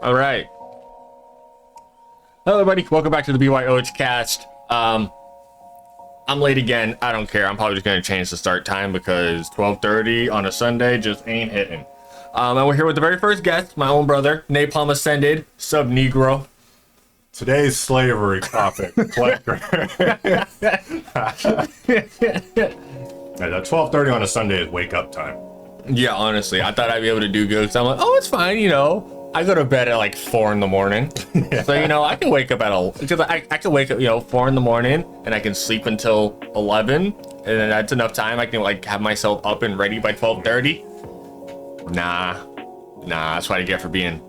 All right. Hello, everybody. Welcome back to the B.Y.O.H cast. I'm late again. I don't care. I'm probably just going to change the start time because 12:30 on a Sunday just ain't hitting. And we're here with the very first guest, my own brother, NapalmAscended, sub-Negro. Today's slavery topic. Collector. Yeah, that 12:30 on a Sunday is wake up time. Yeah, honestly, I thought I'd be able to do good. So I'm like, oh, it's fine, you know. I go to bed at like 4 in the morning. Yeah. So, you know, I can wake up because I can wake up, 4 in the morning and I can sleep until 11. And then that's enough time. I can like have myself up and ready by 12:30. Nah, that's what I get for being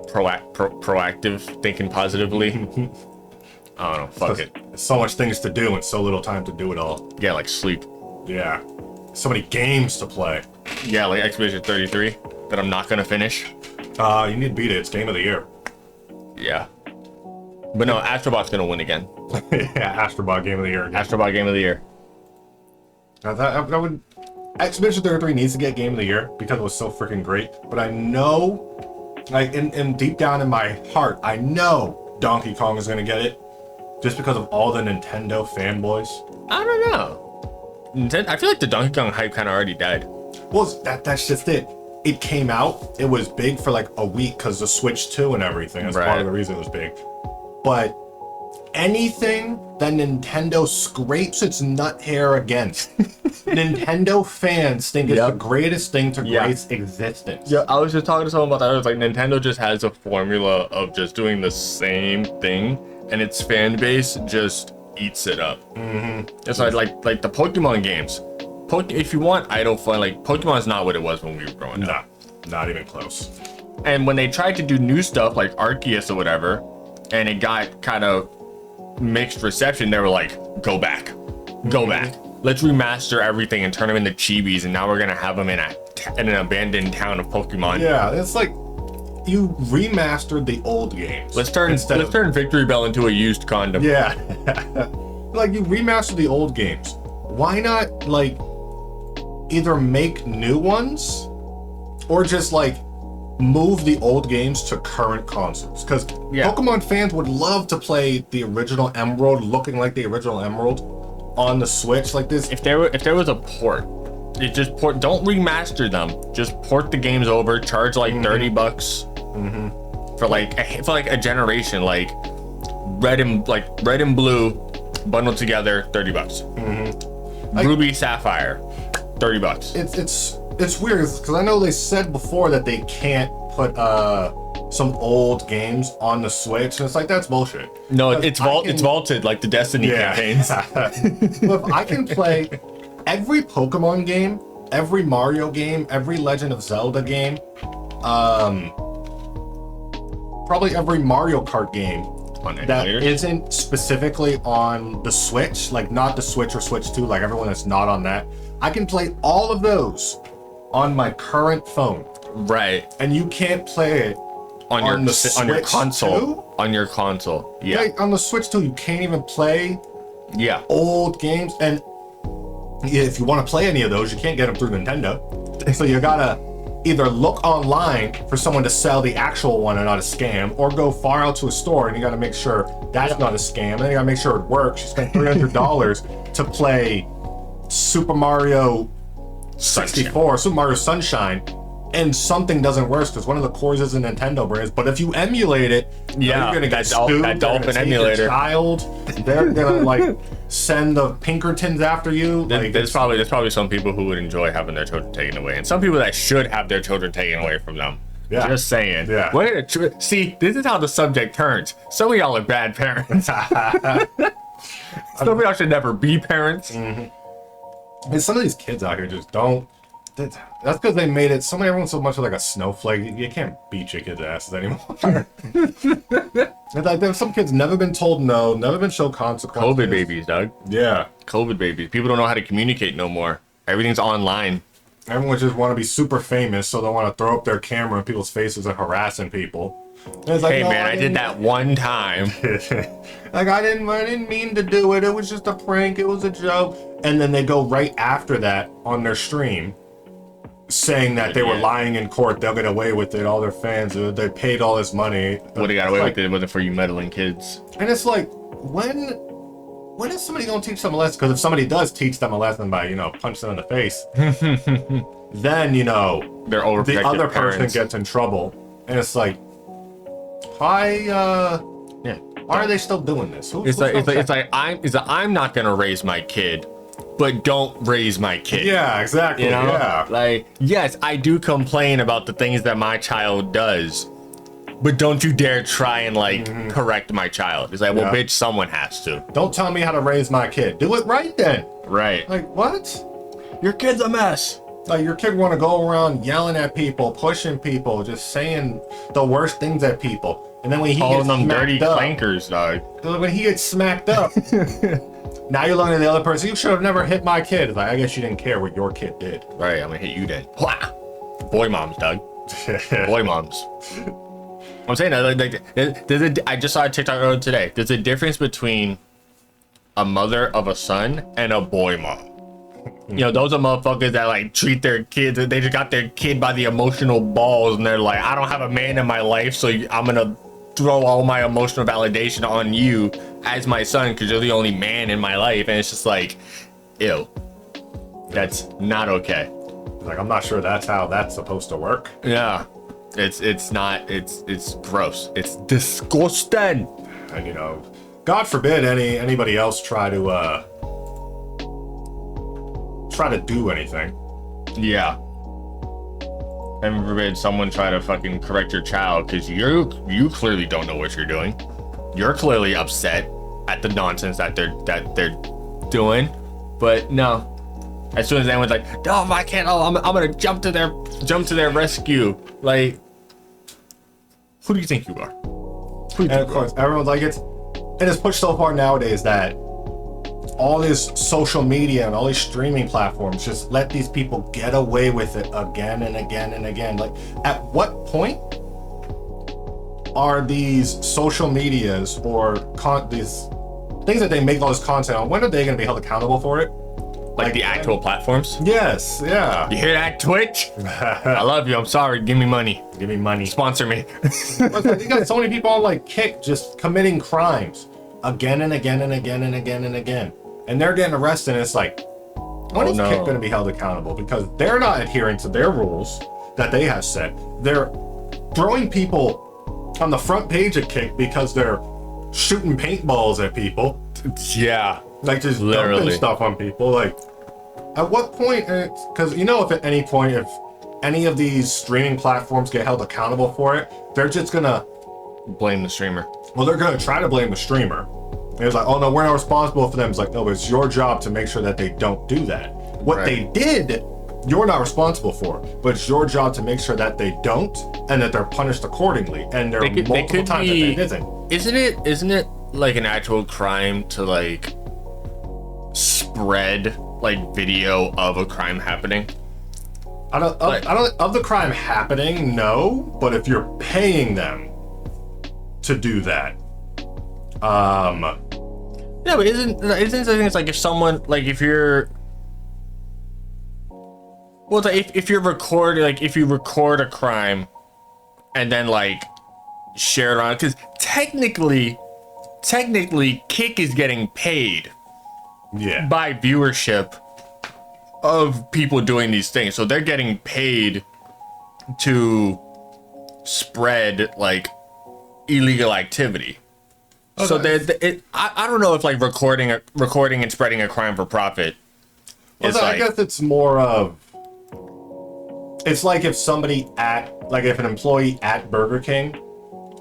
proactive, thinking positively. I don't know, fuck it. There's so much things to do and so little time to do it all. Yeah, like sleep. Yeah. So many games to play. Yeah, like Expedition 33 that I'm not gonna finish. You need to beat it. It's game of the year. Yeah. But no, Astrobot's gonna win again. Yeah, Astrobot game of the year again. Astrobot game of the year. I would... Expedition 33 needs to get game of the year because it was so freaking great. But I know, like, in deep down in my heart, I know Donkey Kong is gonna get it. Just because of all the Nintendo fanboys. I don't know. I feel like the Donkey Kong hype kind of already died. Well, that's just it. It came out, it was big for like a week because the Switch 2 and everything. That's part of the reason it was big. But anything that Nintendo scrapes its nut hair against, Nintendo fans think it's the greatest thing to grace existence. Yeah, I was just talking to someone about that. I was like, Nintendo just has a formula of just doing the same thing, and its fan base just eats it up. Mm-hmm. It's like the Pokemon games. If you want idle fun, like Pokemon is not what it was when we were growing up. Not even close. And when they tried to do new stuff like Arceus or whatever, and it got kind of mixed reception, they were like, go back. Let's remaster everything and turn them into chibis, and now we're gonna have them in an abandoned town of Pokemon. Yeah, it's like you remastered the old games. Let's turn Victory Bell into a used condom. Yeah. Like you remastered the old games. Why not like either make new ones or just like move the old games to current consoles? Because Pokemon fans would love to play the original Emerald, looking like the original Emerald on the Switch like this. If there was a port, don't remaster them. Just port the games over, charge like $30 for like a generation, like red and blue bundled together, $30. Ruby Sapphire, $30. It's weird because I know they said before that they can't put some old games on the Switch, and it's like that's bullshit. No, it's vaulted like the Destiny campaigns. Look, I can play every Pokemon game, every Mario game, every Legend of Zelda game, probably every Mario Kart game that isn't specifically on the Switch, like not the Switch or Switch 2, like everyone that's not on that. I can play all of those on my current phone. Right. And you can't play it on your console. 2? On your console. Yeah. Like on the Switch 2, you can't even play old games. And if you want to play any of those, you can't get them through Nintendo. So you gotta either look online for someone to sell the actual one and not a scam, or go far out to a store and you gotta make sure that's not a scam. And then you gotta make sure it works. You spend $300 to play Super Mario 64, Super Mario Sunshine, and something doesn't work because one of the cores is a Nintendo brand. But if you emulate it, you're gonna get sued. That Dolphin emulator. Your child, they're gonna like send the Pinkertons after you. There's probably some people who would enjoy having their children taken away, and some people that should have their children taken away from them. Yeah. Just saying. Yeah. See, this is how the subject turns. Some of y'all are bad parents. Some of y'all should never be parents. And some of these kids out here just don't. That's because they made it. Everyone's so much like a snowflake. You can't beat your kids' asses anymore. Like some kids never been told no, never been shown consequences. COVID babies, Doug. Yeah. COVID babies. People don't know how to communicate no more. Everything's online. Everyone just want to be super famous, so they want to throw up their camera in people's faces and harassing people. And it's like, hey, no, man, I did that one time. Like, I didn't mean to do it. It was just a prank. It was a joke. And then they go right after that on their stream saying that they were lying in court, they'll get away with it. All their fans, they paid all this money. What they got away with it wasn't for you meddling kids. And it's like, when is somebody gonna teach them a lesson? Because if somebody does teach them a lesson by, punch them in the face, then the other person gets in trouble, and it's like, why are they still doing this? It's like I'm not gonna raise my kid, but don't raise my kid. Yeah, exactly. Yeah. Like, yes, I do complain about the things that my child does, but don't you dare try and correct my child. It's like, well, bitch, someone has to. Don't tell me how to raise my kid. Do it right then. Right. Like, what? Your kid's a mess. Like, your kid want to go around yelling at people, pushing people, just saying the worst things at people. And then when he calling gets them dirty up, clankers, dog. When he gets smacked up, now you're looking at the other person. You should have never hit my kid. Like, I guess you didn't care what your kid did. Right, I'm gonna hit you then. Boy moms, Doug. Boy moms. I'm saying that, I just saw a TikTok earlier today. There's a difference between a mother of a son and a boy mom. Those are motherfuckers that treat their kids. They just got their kid by the emotional balls, and they're like, I don't have a man in my life, so I'm gonna throw all my emotional validation on you as my son because you're the only man in my life. And it's just like, ew, that's not okay. Like, I'm not sure that's how that's supposed to work. Yeah. It's not, it's gross. It's disgusting. And God forbid anybody else try to do anything. Yeah. Heaven forbid someone try to fucking correct your child because you clearly don't know what you're doing. You're clearly upset at the nonsense that they're doing. But no. As soon as anyone's like, no, I can't, I'm gonna jump to their rescue. Like, who do you think you are? And of course, everyone's like, it's pushed so far nowadays that all this social media and all these streaming platforms just let these people get away with it again and again and again. Like, at what point are these social medias or these things that they make all this content on, when are they going to be held accountable for it? Like the actual platforms? Yes, yeah. You hear that, Twitch? I love you. I'm sorry. Give me money. Give me money. Sponsor me. You got so many people on Kick just committing crimes again and again and again and again and again. And they're getting arrested, and it's like, when is Kick going to be held accountable? Because they're not adhering to their rules that they have set. They're throwing people on the front page of Kick because they're shooting paintballs at people. Yeah. Just dumping stuff on people. Like, at what point? Because if at any point, if any of these streaming platforms get held accountable for it, they're just gonna blame the streamer. Well, they're gonna try to blame the streamer. And it's like, oh no, we're not responsible for them. It's like, no, it's your job to make sure that they don't do that. What they did, you're not responsible for, but it's your job to make sure that they don't, and that they're punished accordingly. And there are multiple times that they isn't. Isn't it like an actual crime to spread video of a crime happening? I don't of the crime happening, no, but if you're paying them to do that, yeah, but isn't it's like if someone if you're if you're recording if you record a crime and then share it on, because technically Kick is getting paid by viewership of people doing these things, so they're getting paid to spread illegal activity. Okay. So I don't know if recording and spreading a crime for profit is I guess it's more of, it's like if somebody if an employee at Burger King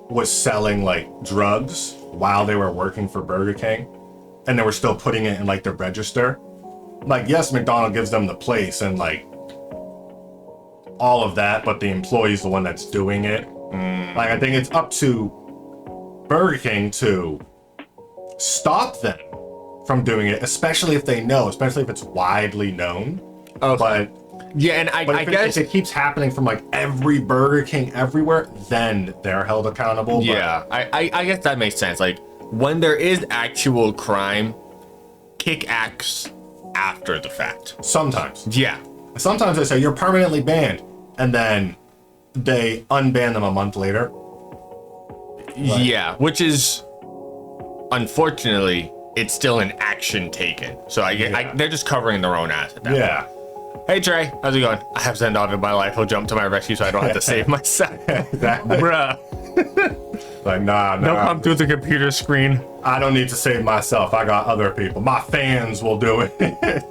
was selling drugs while they were working for Burger King, and they were still putting it in their register. Yes, McDonald's gives them the place and all of that, but the employee's the one that's doing it. I think it's up to Burger King to stop them from doing it, especially if it's widely known. Okay. But yeah, and I guess if it keeps happening from every Burger King everywhere, then they're held accountable. Yeah, I guess that makes sense. When there is actual crime, Kick acts after the fact. Sometimes. Yeah. Sometimes they say you're permanently banned, and then they unban them a month later. Yeah, which is, unfortunately, it's still an action taken. So they're just covering their own ass at that point. Hey Trey, how's it going? I have Xendov in my life. He'll jump to my rescue so I don't have to save myself. Exactly. Bruh. Like, nah. Don't come through the computer screen. I don't need to save myself. I got other people. My fans will do it.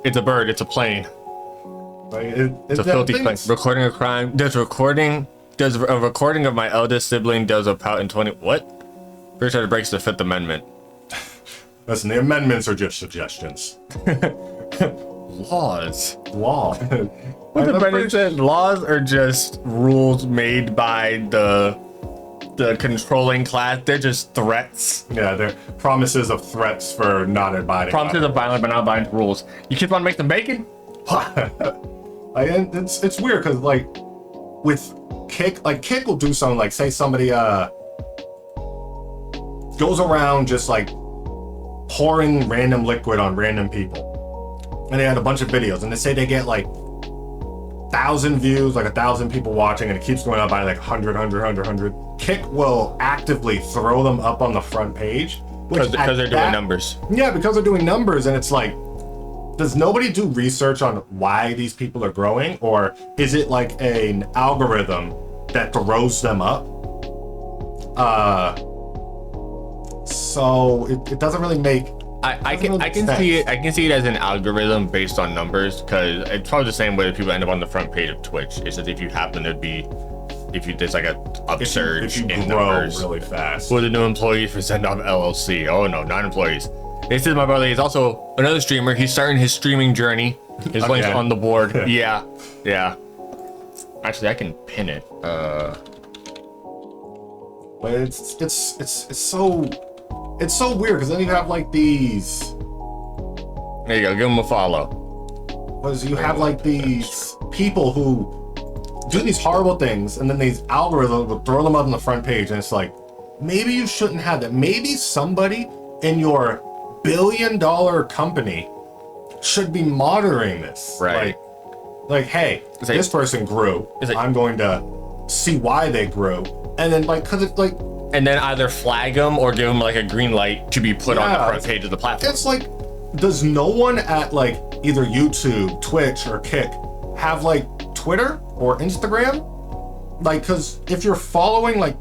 It's a bird. It's a plane. Like, It's a filthy plane. Recording a crime. Does a recording of my eldest sibling does a pout in 20... What? Pretty sure it breaks the Fifth Amendment. Listen, the amendments are just suggestions. Laws. Law. What the Bennett said, laws are just rules made by the controlling class. They're just threats. Yeah, they're promises of threats for not abiding. Promises of violence but not abiding to rules. You kids want to make some bacon? It's weird because like with Kick, like Kick will do something like, say somebody goes around just like pouring random liquid on random people. And they had a bunch of videos, and they say they get like 1,000 views, like 1,000 people watching, and it keeps going up by like 100. Kick will actively throw them up on the front page because they're doing numbers. Yeah, because they're doing numbers, and it's like, does nobody do research on why these people are growing, or is it like an algorithm that throws them up? So it doesn't really make. I can see it as an algorithm based on numbers, because it's probably the same way that people end up on the front page of Twitch. It's that if you happen to be, there's like a upsurge in numbers really fast. For the new employees for Xendov LLC. Oh no, not employees. This is my brother. He's also another streamer. He's starting his streaming journey. His link's on the board. Yeah. Actually, I can pin it. But it's so weird, because then you have like these. There you go. Give him a follow. Because you have like these people who do these horrible things, and then these algorithms will throw them up on the front page, and it's like, maybe you shouldn't have that. Maybe somebody in your billion-dollar company should be monitoring this. Right. Like, hey, this person grew. I'm going to see why they grew, and then like, because it's like. And then either flag them or give them like a green light to be put on the front page of the platform. It's like, does no one at like either YouTube, Twitch, or Kick have like Twitter or Instagram? Like, because if you're following like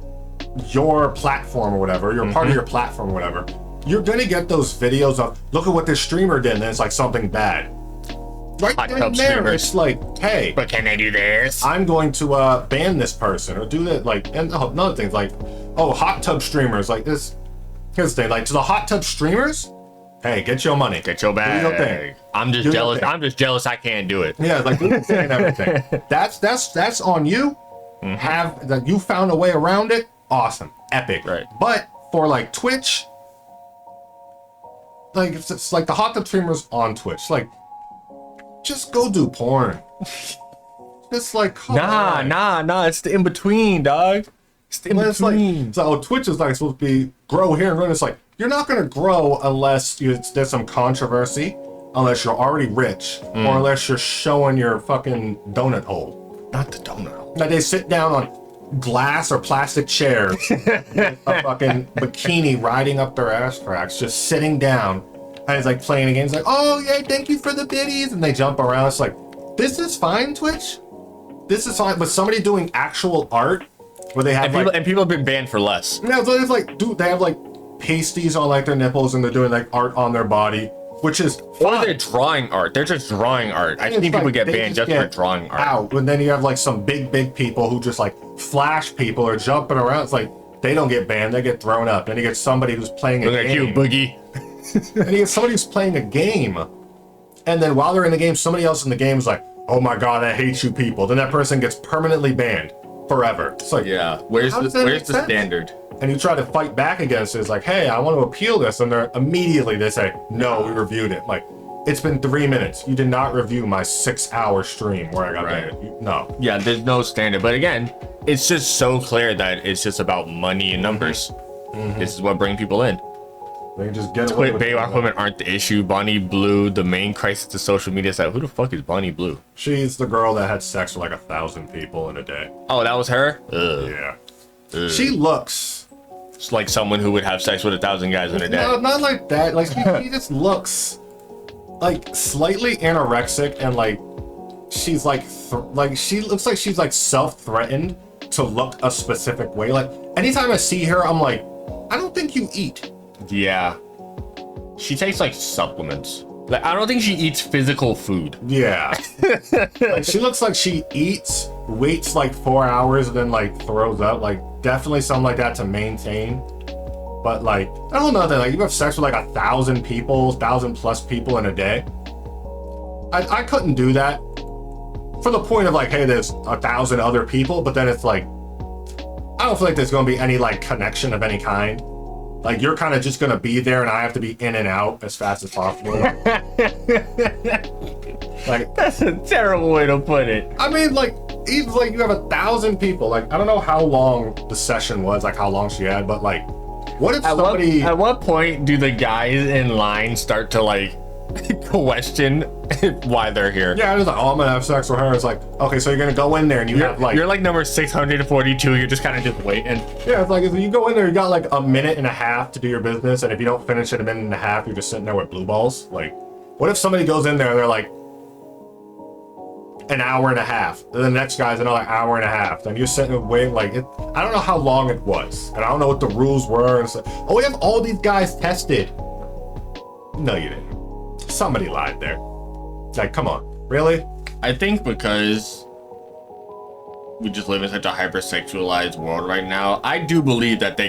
your platform or whatever, you're part of your platform or whatever, you're gonna get those videos of, look at what this streamer did, and then it's like something bad. Right then and there, it's like, hey, but can I do this? I'm going to ban this person or do that. Like, and another thing, like, oh, hot tub streamers, like this. Here's the thing, like, to the hot tub streamers, hey, get your money, get your bag. Do your thing. I'm just jealous. I'm just jealous I can't do it. Yeah, like and everything. That's on you. Have that, you found a way around it. Awesome, epic. Right. But for like Twitch, like it's like the hot tub streamers on Twitch, like, just go do porn. Just like, nah. It's the in between, dog. It's the in between. Like, so Twitch is like supposed to be grow here and run. It's like, you're not gonna grow unless there's some controversy, unless you're already rich, or unless you're showing your fucking donut hole. Not the donut hole. Like, they sit down on glass or plastic chairs, a fucking bikini riding up their ass cracks, just sitting down. And it's like playing a game. It's like, oh yeah, thank you for the biddies, and they jump around. It's like, this is fine, Twitch. This is fine. But somebody doing actual art, where they have and people have been banned for less. Yeah, so it's like, dude, they have like pasties on like their nipples, and they're doing like art on their body, which is fine. Or they're drawing art. They're just drawing art. I've seen people get banned just for drawing art. Out, and then you have like some big people who just like flash people or jumping around. It's like, they don't get banned, they get thrown up. Then you get somebody who's playing a game. Look at you, Boogie. And you get somebody who's playing a game, and then while they're in the game, somebody else in the game is like, oh my god, I hate you people. Then that person gets permanently banned forever. It's like, yeah, where's the standard? And you try to fight back against it. It's like, hey, I want to appeal this, and they're immediately they say, no, we reviewed it. Like, it's been 3 minutes. You did not review my 6-hour stream where I got banned. No. Yeah, there's no standard. But again, it's just so clear that it's just about money and numbers. This is what brings people in. They can just get away with B.Y.O.H women aren't the issue. Bonnie Blue, the main crisis to social media site. Who the fuck is Bonnie Blue? She's the girl that had sex with like 1,000 people in a day. Oh, that was her? Ugh. Yeah. Ugh. She looks... It's like someone who would have sex with 1,000 guys in a day. No, not like that. Like, she just looks like slightly anorexic and like she's like she looks like she's like self-threatened to look a specific way. Like, anytime I see her, I'm like, I don't think you eat. Yeah. She takes like supplements. Like, I don't think she eats physical food. Yeah. Like, she looks like she eats, waits like 4 hours, and then like throws up. Like, definitely something like that to maintain. But like, I don't know that like you have sex with like 1,000 people, 1,000 plus people in a day. I couldn't do that. For the point of like, hey, there's 1,000 other people, but then it's like, I don't feel like there's gonna be any like connection of any kind. Like, you're kind of just gonna be there and I have to be in and out as fast as possible. Like, that's a terrible way to put it. I mean, like, even like you have 1,000 people. Like, I don't know how long the session was, like how long she had, but like, what if somebody... At what point do the guys in line start to like question why they're here? Yeah, it's like, oh, I'm gonna have sex with her. It's like, okay, so you're gonna go in there and you're like number 642. You're just kind of just waiting. Yeah, it's like if you go in there, you got like a minute and a half to do your business, and if you don't finish it in a minute and a half, you're just sitting there with blue balls. Like, what if somebody goes in there and they're like an hour and a half, and the next guy's another hour and a half, then you're sitting and waiting. Like, I don't know how long it was, and I don't know what the rules were. And it's like, oh, we have all these guys tested. No, you didn't. Somebody lied there. Like, come on, really? I think because we just live in such a hypersexualized world right now, I do believe that they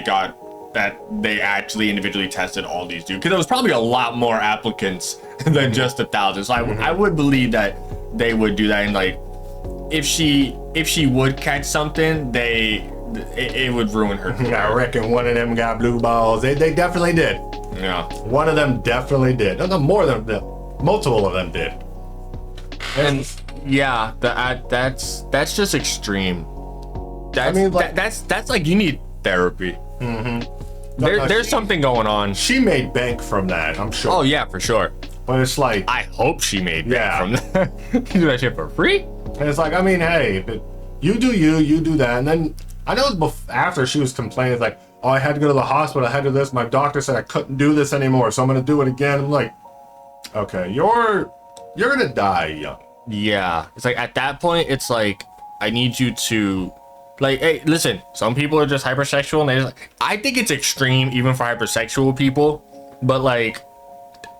actually individually tested all these dudes, because there was probably a lot more applicants than just 1,000. So I would believe that they would do that, and like, if she would catch something, it would ruin her career. I reckon one of them got blue balls. They definitely did. Yeah. One of them definitely did. No, more than multiple of them did. And yeah, that's just extreme. That's, I mean, like, that's like, you need therapy. Mm-hmm. There's something going on. She made bank from that, I'm sure. Oh yeah, for sure. But it's like, I hope she made bank from that. You do that shit for free? And it's like, I mean, hey, but you do you do that, and then I know after she was complaining, like, oh, I had to go to the hospital, I had to do this, my doctor said I couldn't do this anymore, so I'm gonna do it again. I'm like, okay, you're gonna die young. Yeah, it's like, at that point, it's like, I need you to, like, hey, listen, some people are just hypersexual, and I think it's extreme even for hypersexual people, but like,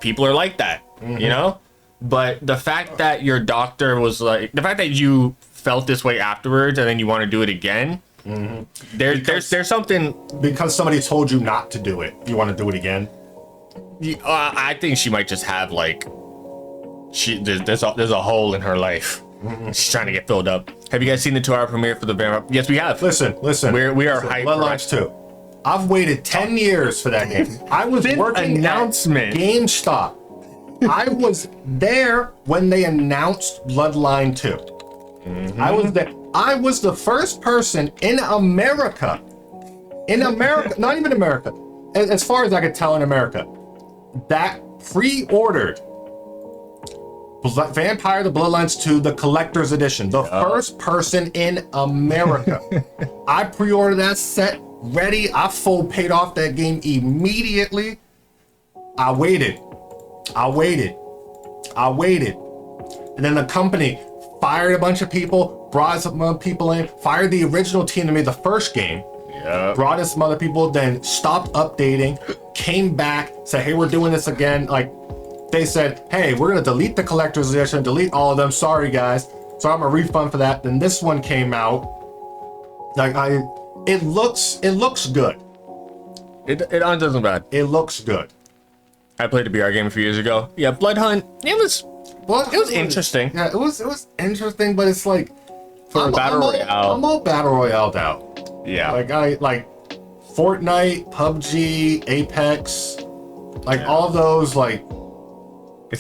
people are like that, you know? But the fact that your doctor was like, the fact that you felt this way afterwards and then you want to do it again, there's something. Because somebody told you not to do it, you want to do it again? I think she might just have like, there's a hole in her life. She's trying to get filled up. Have you guys seen the 2-hour premiere for the Vampire? Yes, we have. Listen. We are hyped. Bloodlines 2. I've waited 10 years for that game. I was working announcement. At GameStop. I was there when they announced Bloodline 2. I was there. I was the first person in America, not even America, as far as I could tell in America, that pre-ordered Vampire the Bloodlines 2, the collector's edition. The first person in America. I pre-ordered that set, ready. I full paid off that game immediately. I waited. And then the company fired a bunch of people, brought some other people in, fired the original team that made the first game, brought in some other people, then stopped updating, came back, said, hey, we're doing this again. Like, they said, hey, we're gonna delete the collector's edition, delete all of them, sorry guys. So I'm a refund for that. Then this one came out. Like, it looks good. It doesn't bad. It looks good. I played a BR game a few years ago. Yeah, Blood Hunt. It was interesting. Yeah, it was interesting, but it's like, for battle royale. I'm all battle royale'd out. Yeah. Like, I like Fortnite, PUBG, Apex, like all those. Like,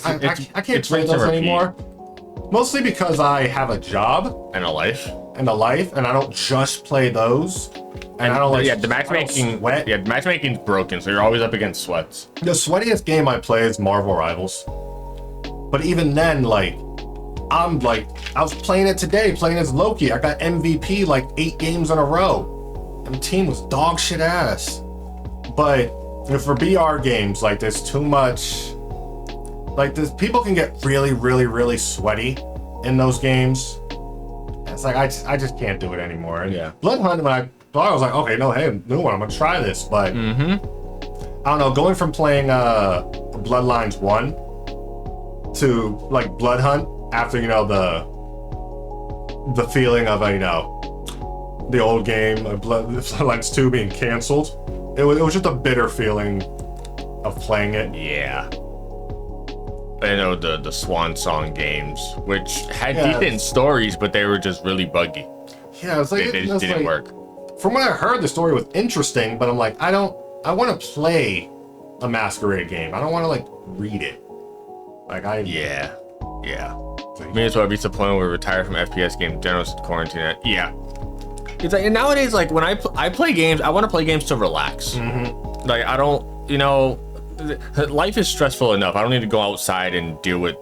I can't play those anymore. Mostly because I have a job and a life, and I don't just play those. And I don't like. Yeah, the matchmaking. Sweat. Yeah, the matchmaking's broken, so you're always up against sweats. The sweatiest game I play is Marvel Rivals. But even then, like, I was playing it today, playing as Loki. I got MVP like 8 games in a row. And the team was dog shit ass. But for BR games, like, there's too much. Like, people can get really, really, really sweaty in those games. It's like, I just can't do it anymore. And yeah. Blood Hunt, when I thought, I was like, okay, no, hey, new one, I'm gonna try this. But I don't know, going from playing Bloodlines 1 to like Blood Hunt after, you know, the feeling of, you know, the old game of Bloodlines 2 being canceled. It was just a bitter feeling of playing it. Yeah. I know the Swan Song games, which had decent stories, but they were just really buggy. Yeah, it's like they just didn't work. From what I heard, the story was interesting, but I'm like, I want to play a Masquerade game. I don't want to like read it. Like Yeah. Me as well. I'd be to the point where we retire from FPS games, general quarantine. Yeah. It's like, and nowadays, like when I play games, I want to play games to relax. Like I don't, you know. Life is stressful enough. I don't need to go outside and deal with,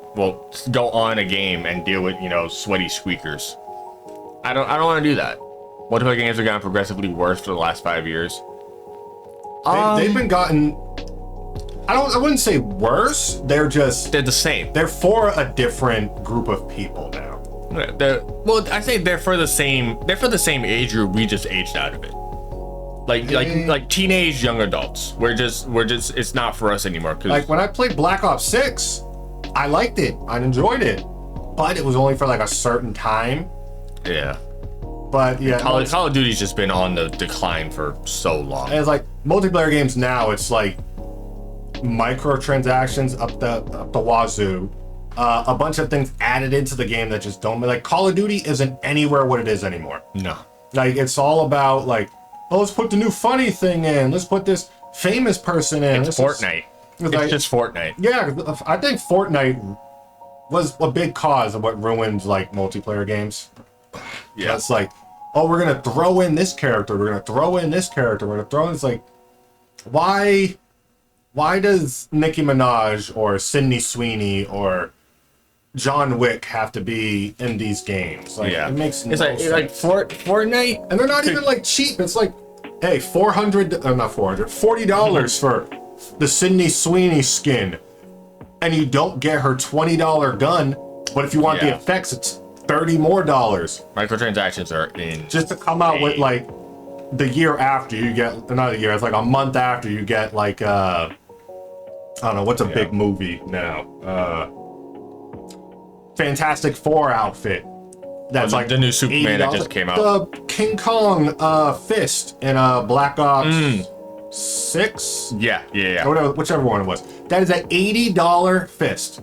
go on a game and deal with, you know, sweaty squeakers. I don't want to do that. Multiplayer games have gotten progressively worse for the last 5 years. They've been gotten. I wouldn't say worse. They're the same. They're for a different group of people now. I say they're for the same. They're for the same age group. We just aged out of it. Like teenage young adults. We're just it's not for us anymore. Like when I played Black Ops 6, I liked it. I enjoyed it. But it was only for like a certain time. Yeah. But yeah. Call of Duty's just been on the decline for so long. And it's like multiplayer games now, it's like microtransactions up the wazoo. A bunch of things added into the game that just don't, like Call of Duty isn't anywhere what it is anymore. No. Like it's all about like, oh, let's put the new funny thing in. Let's put this famous person in. It's Fortnite. It's just Fortnite. Yeah, I think Fortnite was a big cause of what ruined like multiplayer games. Yeah, it's like, oh, we're gonna throw in this character. We're gonna throw in this character. We're gonna throw in. It's like, why does Nicki Minaj or Sydney Sweeney or John Wick have to be in these games? Like, it makes no sense. Like Fortnite, and they're not even like cheap. It's like, hey, $40 for the Sydney Sweeney skin, and you don't get her $20 gun. But if you want the effects, it's $30 more. Microtransactions are in just to come out with like the year after you get, not a year, it's like a month after you get like I don't know what's a big movie now. Fantastic Four outfit. That's like the new Superman that just came out. The King Kong fist in Black Ops 6. Yeah. Or whatever, whichever one it was. That is an $80 fist.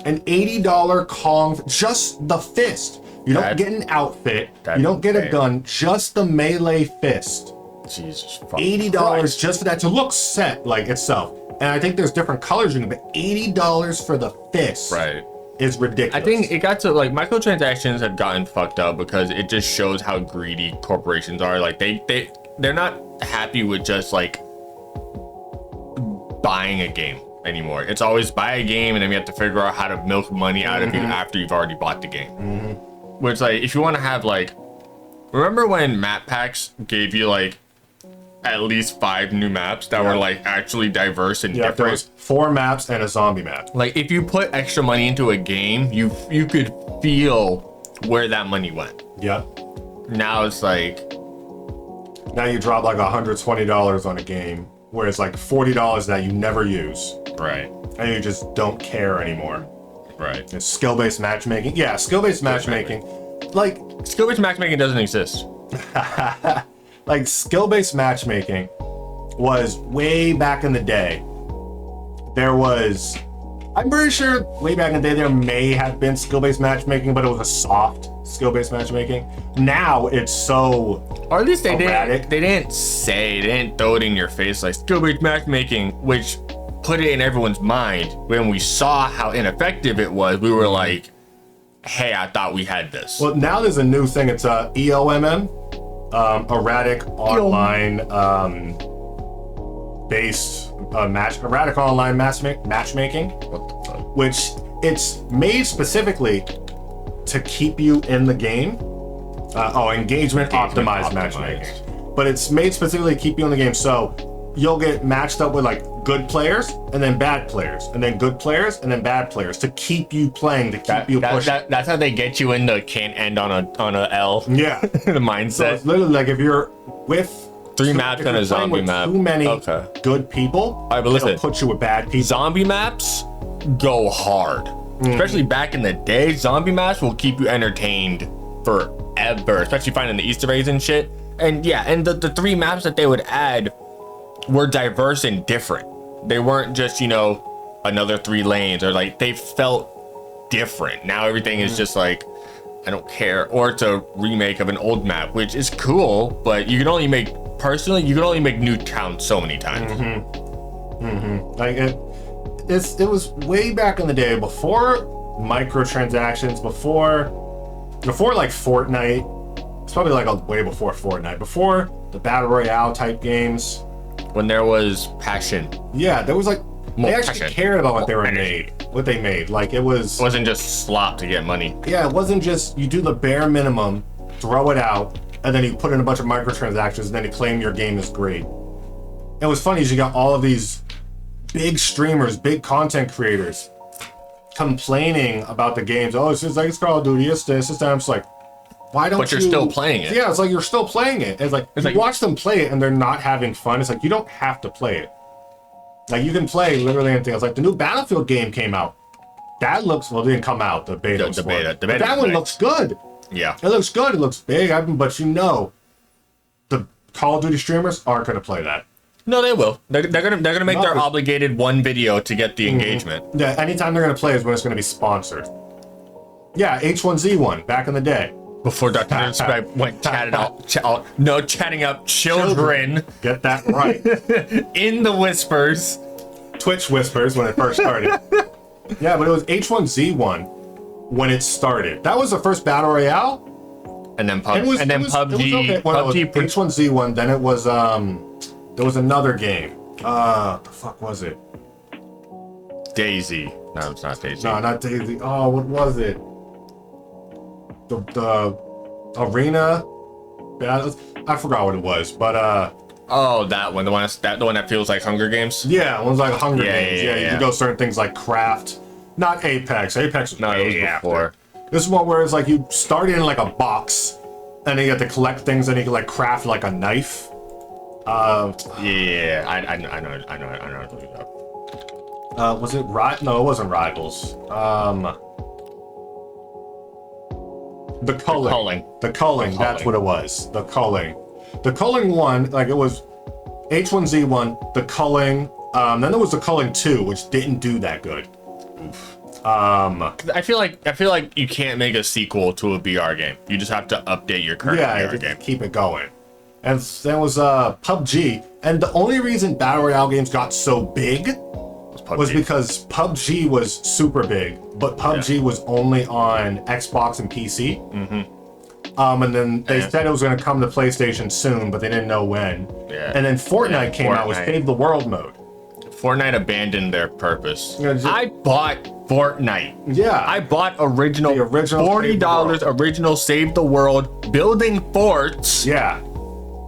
An $80 Kong, just the fist. You don't get an outfit. You don't get a gun. Just the melee fist. Jesus. $80 just for that to look set like itself. And I think there's different colors in it, but $80 for the fist. Right. Is ridiculous. I think it got to like microtransactions have gotten fucked up because it just shows how greedy corporations are. Like they're not happy with just like buying a game anymore. It's always buy a game and then we have to figure out how to milk money out of you after you've already bought the game. Which like if you want to have like, remember when map packs gave you like at least 5 new maps that were like actually diverse and different. There was 4 maps and a zombie map. Like if you put extra money into a game, you could feel where that money went. Yep. Now it's like, now you drop like $120 on a game where it's like $40 that you never use. Right. And you just don't care anymore. Right. It's skill-based matchmaking. Yeah, skill-based matchmaking. Like skill-based matchmaking doesn't exist. Like skill-based matchmaking was way back in the day. There was, I'm pretty sure way back in the day there may have been skill-based matchmaking, but it was a soft skill-based matchmaking. Now it's so, or at least they erratic. They didn't throw it in your face like skill-based matchmaking, which put it in everyone's mind. When we saw how ineffective it was, we were like, hey, I thought we had this. Well, now there's a new thing. It's EOMM. erratic online based erratic online matchmaking. What the fuck? Which it's made specifically to keep you in the game. Engagement optimized matchmaking. But it's made specifically to keep you in the game, so you'll get matched up with like good players and then bad players and then good players and then bad players to keep you playing, to keep you pushing. That's how they get you in the can't end on a L. Yeah. The mindset. So it's literally like if you're with three maps and a zombie map. Too many good people. All right, but listen, it'll put you with bad people. Zombie maps go hard. Especially back in the day, zombie maps will keep you entertained forever, especially finding the Easter eggs and shit. And yeah, and the three maps that they would add were diverse and different. They weren't just, you know, another 3 lanes, or like they felt different. Now everything is just like, I don't care. Or it's a remake of an old map, which is cool, but you can only make, personally, you can only make new towns so many times. Like it was way back in the day, before microtransactions, before like Fortnite. It's probably like way before Fortnite, before the battle royale type games. When there was passion. Yeah, there was like, More they actually passion. cared about what More they made. Like it wasn't just slop to get money. Yeah, it wasn't just you do the bare minimum, throw it out, and then you put in a bunch of microtransactions, and then you claim your game is great. And what's funny is you got all of these big streamers, big content creators complaining about the games. Oh, it's just like it's Call of Duty, it's this, it's that. I'm just like, why don't you? But you're still playing it. Yeah, it's like you're still playing it. It's like you watch them play it and they're not having fun. It's like you don't have to play it. Like you can play literally anything else. Like the new Battlefield game came out. That looks, well, it didn't come out. The beta. The beta. But that one looks good. Yeah. It looks good. It looks big. But you know, the Call of Duty streamers aren't going to play that. No, they will. They're gonna make their obligated one video to get the engagement. Yeah. Anytime they're going to play is when it's going to be sponsored. Yeah. H1Z1 back in the day. Before Dr. Disrespect went chatting up children. Get that right. In the whispers. Twitch whispers when it first started. Yeah, but it was H1Z1 when it started. That was the first battle royale. And then PUBG. And then PUBG. It was H1Z1. Then it was there was another game. The fuck was it? Daisy. No, it's not Daisy. No, not Daisy. Oh, what was it? The arena. I forgot what it was, but oh, that one. The one that feels like Hunger Games. Yeah, it was like Hunger Games. Yeah. You can go certain things like craft. Not Apex. Apex. No, it was before. This is one where it's like you start in like a box, and then you have to collect things, and you can like craft like a knife. Yeah, I know. Was it No, it wasn't Rivals. The culling. That's what it was. The culling. The culling one, like it was H1Z1, the culling. Then there was the culling 2, which didn't do that good. I feel like you can't make a sequel to a BR game. You just have to update your current BR game. Keep it going. And then was PUBG. And the only reason Battle Royale games got so big was because PUBG was super big, but PUBG was only on Xbox and PC. And then they said it was going to come to PlayStation soon, but they didn't know when. Yeah. And then Fortnite came out with Save the World mode. Fortnite abandoned their purpose. I bought Fortnite. Yeah. I bought the original $40 original Save the World building forts. Yeah.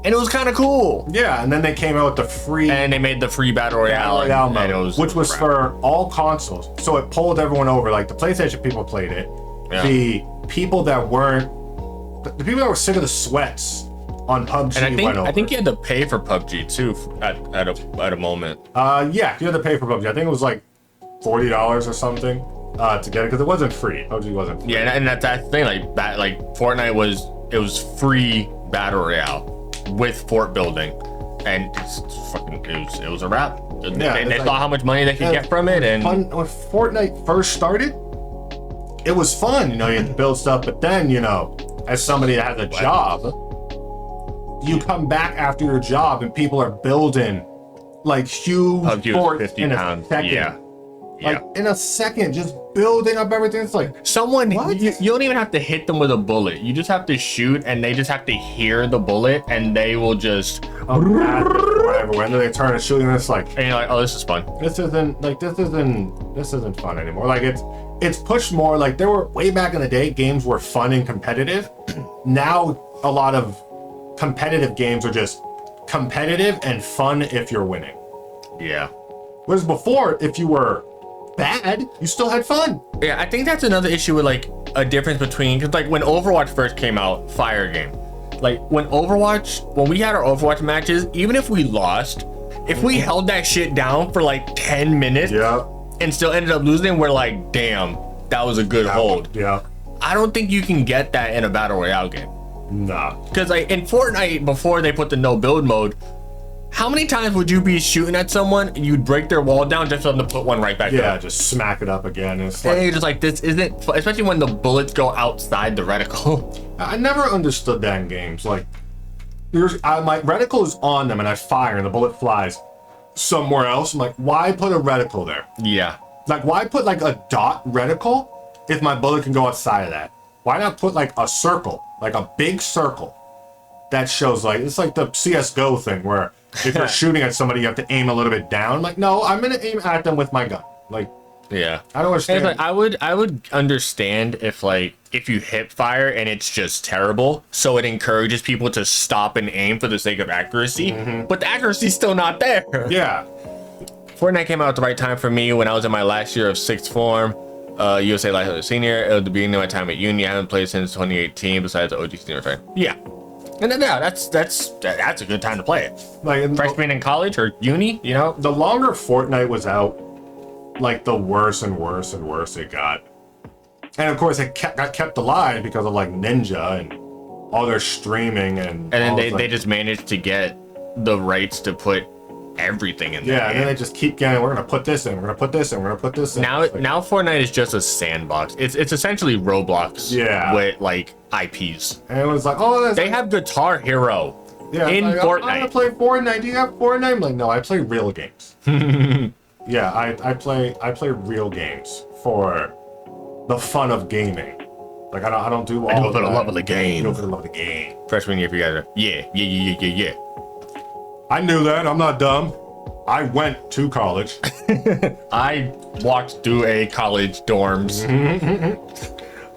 And it was kind of cool. Yeah, and then they came out with the free... And they made the free Battle Royale mode, which was for all consoles. So it pulled everyone over. Like, the PlayStation people played it. Yeah. The people that weren't... The people that were sick of the sweats on PUBG went over. I think you had to pay for PUBG, too, at a moment. Yeah, you had to pay for PUBG. I think it was like $40 or something to get it, because it wasn't free. PUBG wasn't free. Yeah, and that's that thing. Like Fortnite was free Battle Royale with fort building, and it was a wrap. They saw how much money they could get from it, and when Fortnite first started, it was fun. You know, you had to build stuff, but then, you know, as somebody that has a job, you come back after your job and people are building like huge forts in a second. Like in a second, just building up everything. It's like someone you don't even have to hit them with a bullet. You just have to shoot, and they just have to hear the bullet, and they will just whatever. When they turn and shooting, it's like, and you're like, oh, this is fun. This isn't fun anymore. Like it's pushed more. Like there were way back in the day, games were fun and competitive. Now a lot of competitive games are just competitive and fun if you're winning. Yeah. Whereas before, if you were bad, you still had fun. Yeah, I think that's another issue with like a difference between, cause like when Overwatch first came out, fire game. Like when we had our Overwatch matches, even if we lost, if we held that shit down for like 10 minutes and still ended up losing, we're like, damn, that was a good hold. Yeah. I don't think you can get that in a battle royale game. Nah. Cause like in Fortnite, before they put the no build mode, how many times would you be shooting at someone and you'd break their wall down just for them to put one right back up? Yeah, just smack it up again. And you're just like, this isn't fun, especially when the bullets go outside the reticle. I never understood that in games. Like, my reticle is on them and I fire and the bullet flies somewhere else. I'm like, why put a reticle there? Yeah. Like, why put like a dot reticle if my bullet can go outside of that? Why not put like a circle, like a big circle that shows like, it's like the CSGO thing where if you're shooting at somebody, you have to aim a little bit down. Like, no, I'm gonna aim at them with my gun. Like, yeah, I don't understand. Like, I would understand if you hip fire and it's just terrible, so it encourages people to stop and aim for the sake of accuracy. But the accuracy's still not there. Yeah. Fortnite came out at the right time for me when I was in my last year of sixth form. USA Life Senior. At the beginning of my time at uni, I haven't played since 2018. Besides the OG Senior thing. Yeah. And then that's a good time to play it. Like freshman in college or uni, you know. The longer Fortnite was out, like the worse and worse and worse it got. And of course, it got kept alive because of like Ninja and all their streaming and then they just managed to get the rights to put everything in there. Yeah, and then they just keep getting. We're gonna put this in. We're gonna put this in. We're gonna put this in. Now Fortnite is just a sandbox. It's essentially Roblox. Yeah. With like IPs. And it was like, oh, they have Guitar Hero. Yeah. In like, Fortnite. I'm gonna play Fortnite. Do you have Fortnite? I'm like, no, I play real games. Yeah, I play real games for the fun of gaming. Like I don't do all. I do it for the love of the game. Do it for the love of the game. Freshman year, if you guys are, yeah. I knew that. I'm not dumb. I went to college. I walked through a college dorms.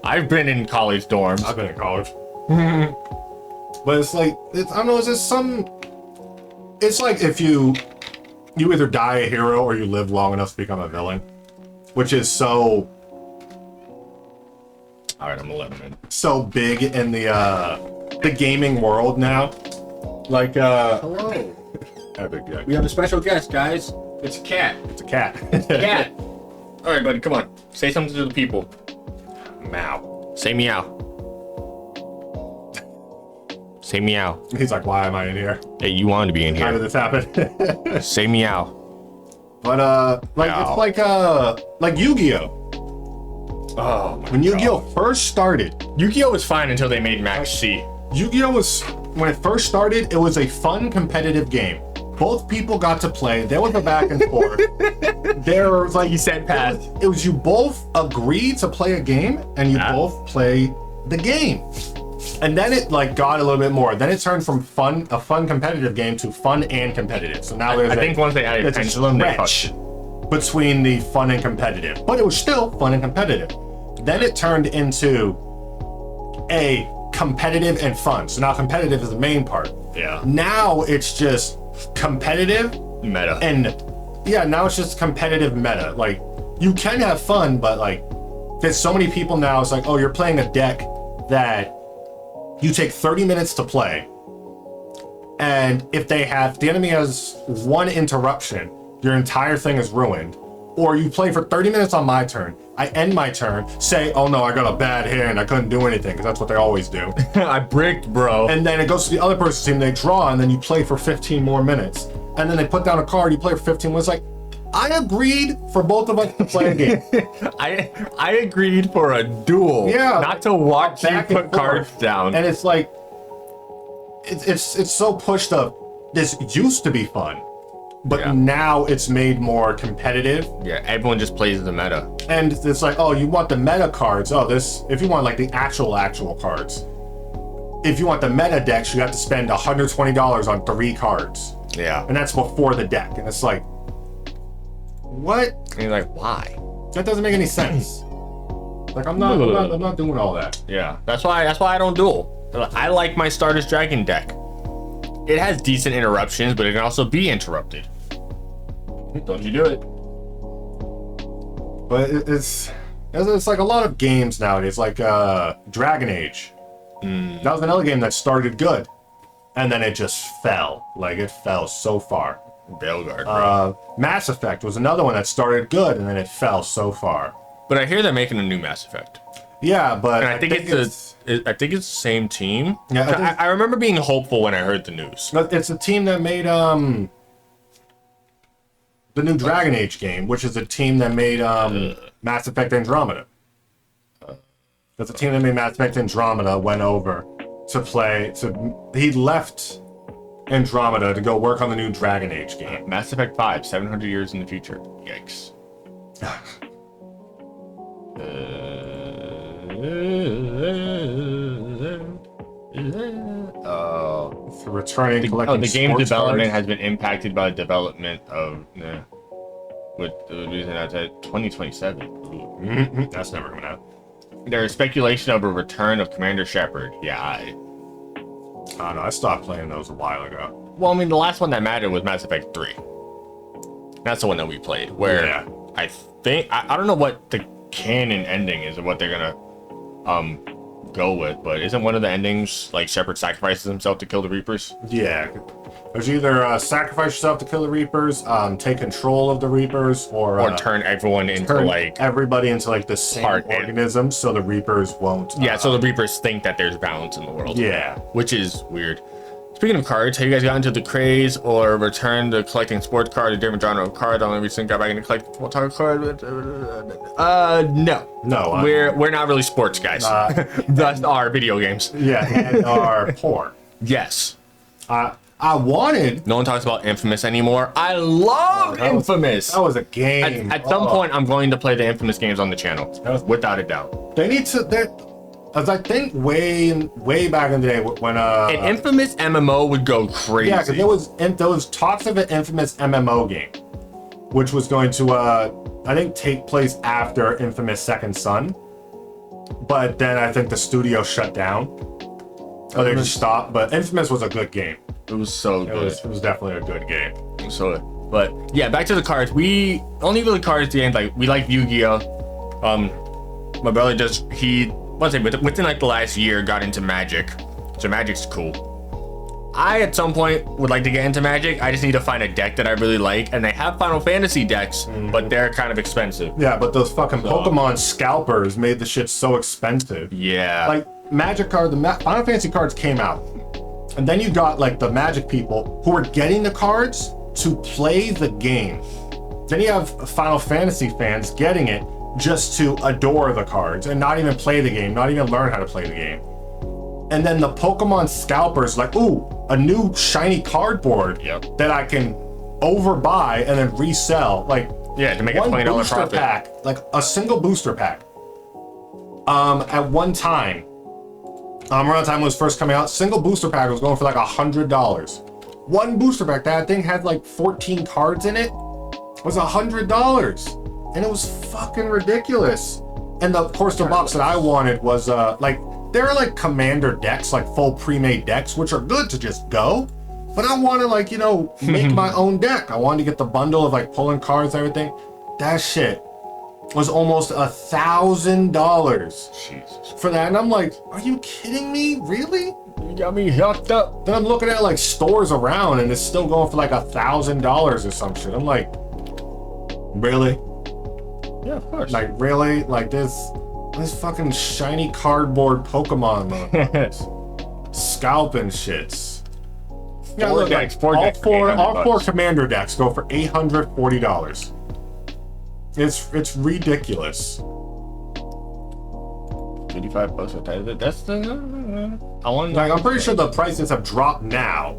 I've been in college dorms. I've been in college. But it's like, I don't know, it's like if you either die a hero or you live long enough to become a villain, which is so... All right, I'm 11. So big in the gaming world now. Like, hello. We have a special guest, guys. It's a cat. It's a cat. Cat. All right, buddy, come on. Say something to the people. Meow. Say meow. Say meow. He's like, why am I in here? Hey, you wanted to be in here. How did this happen? Say meow. But meow. It's like Yu-Gi-Oh. Oh my When Yu-Gi-Oh first started, Yu-Gi-Oh was fine until they made Max C. Yu-Gi-Oh was, when it first started, it was a fun competitive game. Both people got to play. There was a back and forth. There was like, you said pass. It was you both agreed to play a game and you both play the game. And then it like got a little bit more. Then it turned from a fun competitive game to fun and competitive. So now I think once they added pendulum, they fucked between the fun and competitive. But it was still fun and competitive. Then it turned into a competitive and fun. So now competitive is the main part. Yeah. Now it's just competitive meta. And yeah, now it's just competitive meta. Like you can have fun, but like there's so many people now, it's like, oh, you're playing a deck that you take 30 minutes to play. And if the enemy has one interruption, your entire thing is ruined. Or you play for 30 minutes on my turn. I end my turn, say, oh no, I got a bad hand, I couldn't do anything, because that's what they always do. I bricked, bro. And then it goes to the other person's team, they draw, and then you play for 15 more minutes. And then they put down a card, you play for 15 minutes. Like, I agreed for both of us to play a game. I agreed for a duel. Yeah. Not to watch you put cards down. And it's like, it's so pushed up. This used to be fun. but now it's made more competitive. Yeah, everyone just plays the meta. And it's like, oh, you want the meta cards. Oh, if you want like the actual cards. If you want the meta decks, you have to spend $120 on 3 cards. Yeah. And that's before the deck. And it's like, what? And you're like, why? That doesn't make any sense. Like, I'm not doing all that. Yeah. That's why I don't duel. I like my Stardust Dragon deck. It has decent interruptions, but it can also be interrupted. Don't you do it? But it's like a lot of games nowadays, like Dragon Age. That was another game that started good, and then it just fell. Like, it fell so far. Belgard, bro. Mass Effect was another one that started good, and then it fell so far. But I hear they're making a new Mass Effect. Yeah, but and I think it's the same team. Yeah, I remember being hopeful when I heard the news. It's a team that made the new Dragon Age game, which is a team that made Mass Effect Andromeda. That's a team that made Mass Effect Andromeda went over to play. He left Andromeda to go work on the new Dragon Age game. Mass Effect 5, 700 years in the future. Yikes. It's returning collecting the game development cards. has been impacted by the development of with the reason that's at 2027. That's never coming out. There is speculation of a return of Commander Shepard. Yeah, I don't know. I stopped playing those a while ago. Well, I mean, the last one that mattered was Mass Effect 3. That's the one that we played. Where I think I don't know what the canon ending is or what they're gonna go with, but isn't one of the endings like Shepard sacrifices himself to kill the Reapers? Yeah, there's either sacrifice yourself to kill the Reapers, take control of the Reapers, or turn everyone into everybody into like the same organism, so the Reapers won't. So the Reapers think that there's balance in the world. Yeah, which is weird. Speaking of cards, have you guys gotten into the craze or returned to collecting sports cards, a different genre of card? I only recently got back into collecting tarot cards. No. We're not really sports guys. That's our video games. Yeah, and our porn. Yes. I wanted. No one talks about Infamous anymore. I love Infamous. That was a game. At some point, I'm going to play the Infamous games on the channel, without a doubt. They need to. As I think way back in the day when an Infamous MMO would go crazy. Yeah, because there was talks of an Infamous MMO game, which was going to I think take place after Infamous Second Son, but then I think the studio shut down. Or they just stopped. But Infamous was a good game. It was so good. It was definitely a good game. But yeah, back to the cards. We only really cards at the end. Like we like Yu-Gi-Oh. My brother within like the last year got into Magic. So Magic's cool. I at some point would like to get into Magic. I just need to find a deck that I really like, and they have Final Fantasy decks, but they're kind of expensive. Yeah, but those fucking Pokemon scalpers made the shit so expensive. Yeah. Like Magic card, the Final Fantasy cards came out, and then you got like the Magic people who were getting the cards to play the game. Then you have Final Fantasy fans getting it just to adore the cards and not even play the game, not even learn how to play the game. And then the Pokemon scalpers like, ooh, a new shiny cardboard that I can overbuy and then resell. Like, to make a $20 profit. Pack, like a single booster pack. At one time, around the time it was first coming out, single booster pack was going for like $100. One booster pack, that thing had like 14 cards in it, was $100. And it was fucking ridiculous. And of course, the box that I wanted was like, there are like commander decks, like full pre-made decks, which are good to just go. But I want to like, make my own deck. I wanted to get the bundle of like pulling cards and everything. That shit was almost $1,000 for that. And I'm like, are you kidding me? Really? You got me hooked up. Then I'm looking at like stores around and it's still going for like $1,000 or some shit. I'm like, really? Yeah, of course. Like, really? Like, this fucking shiny cardboard Pokemon scalping shits. Yeah, look, decks, all four commander decks go for $840. It's ridiculous. $55. That's the I'm pretty sure the prices have dropped now,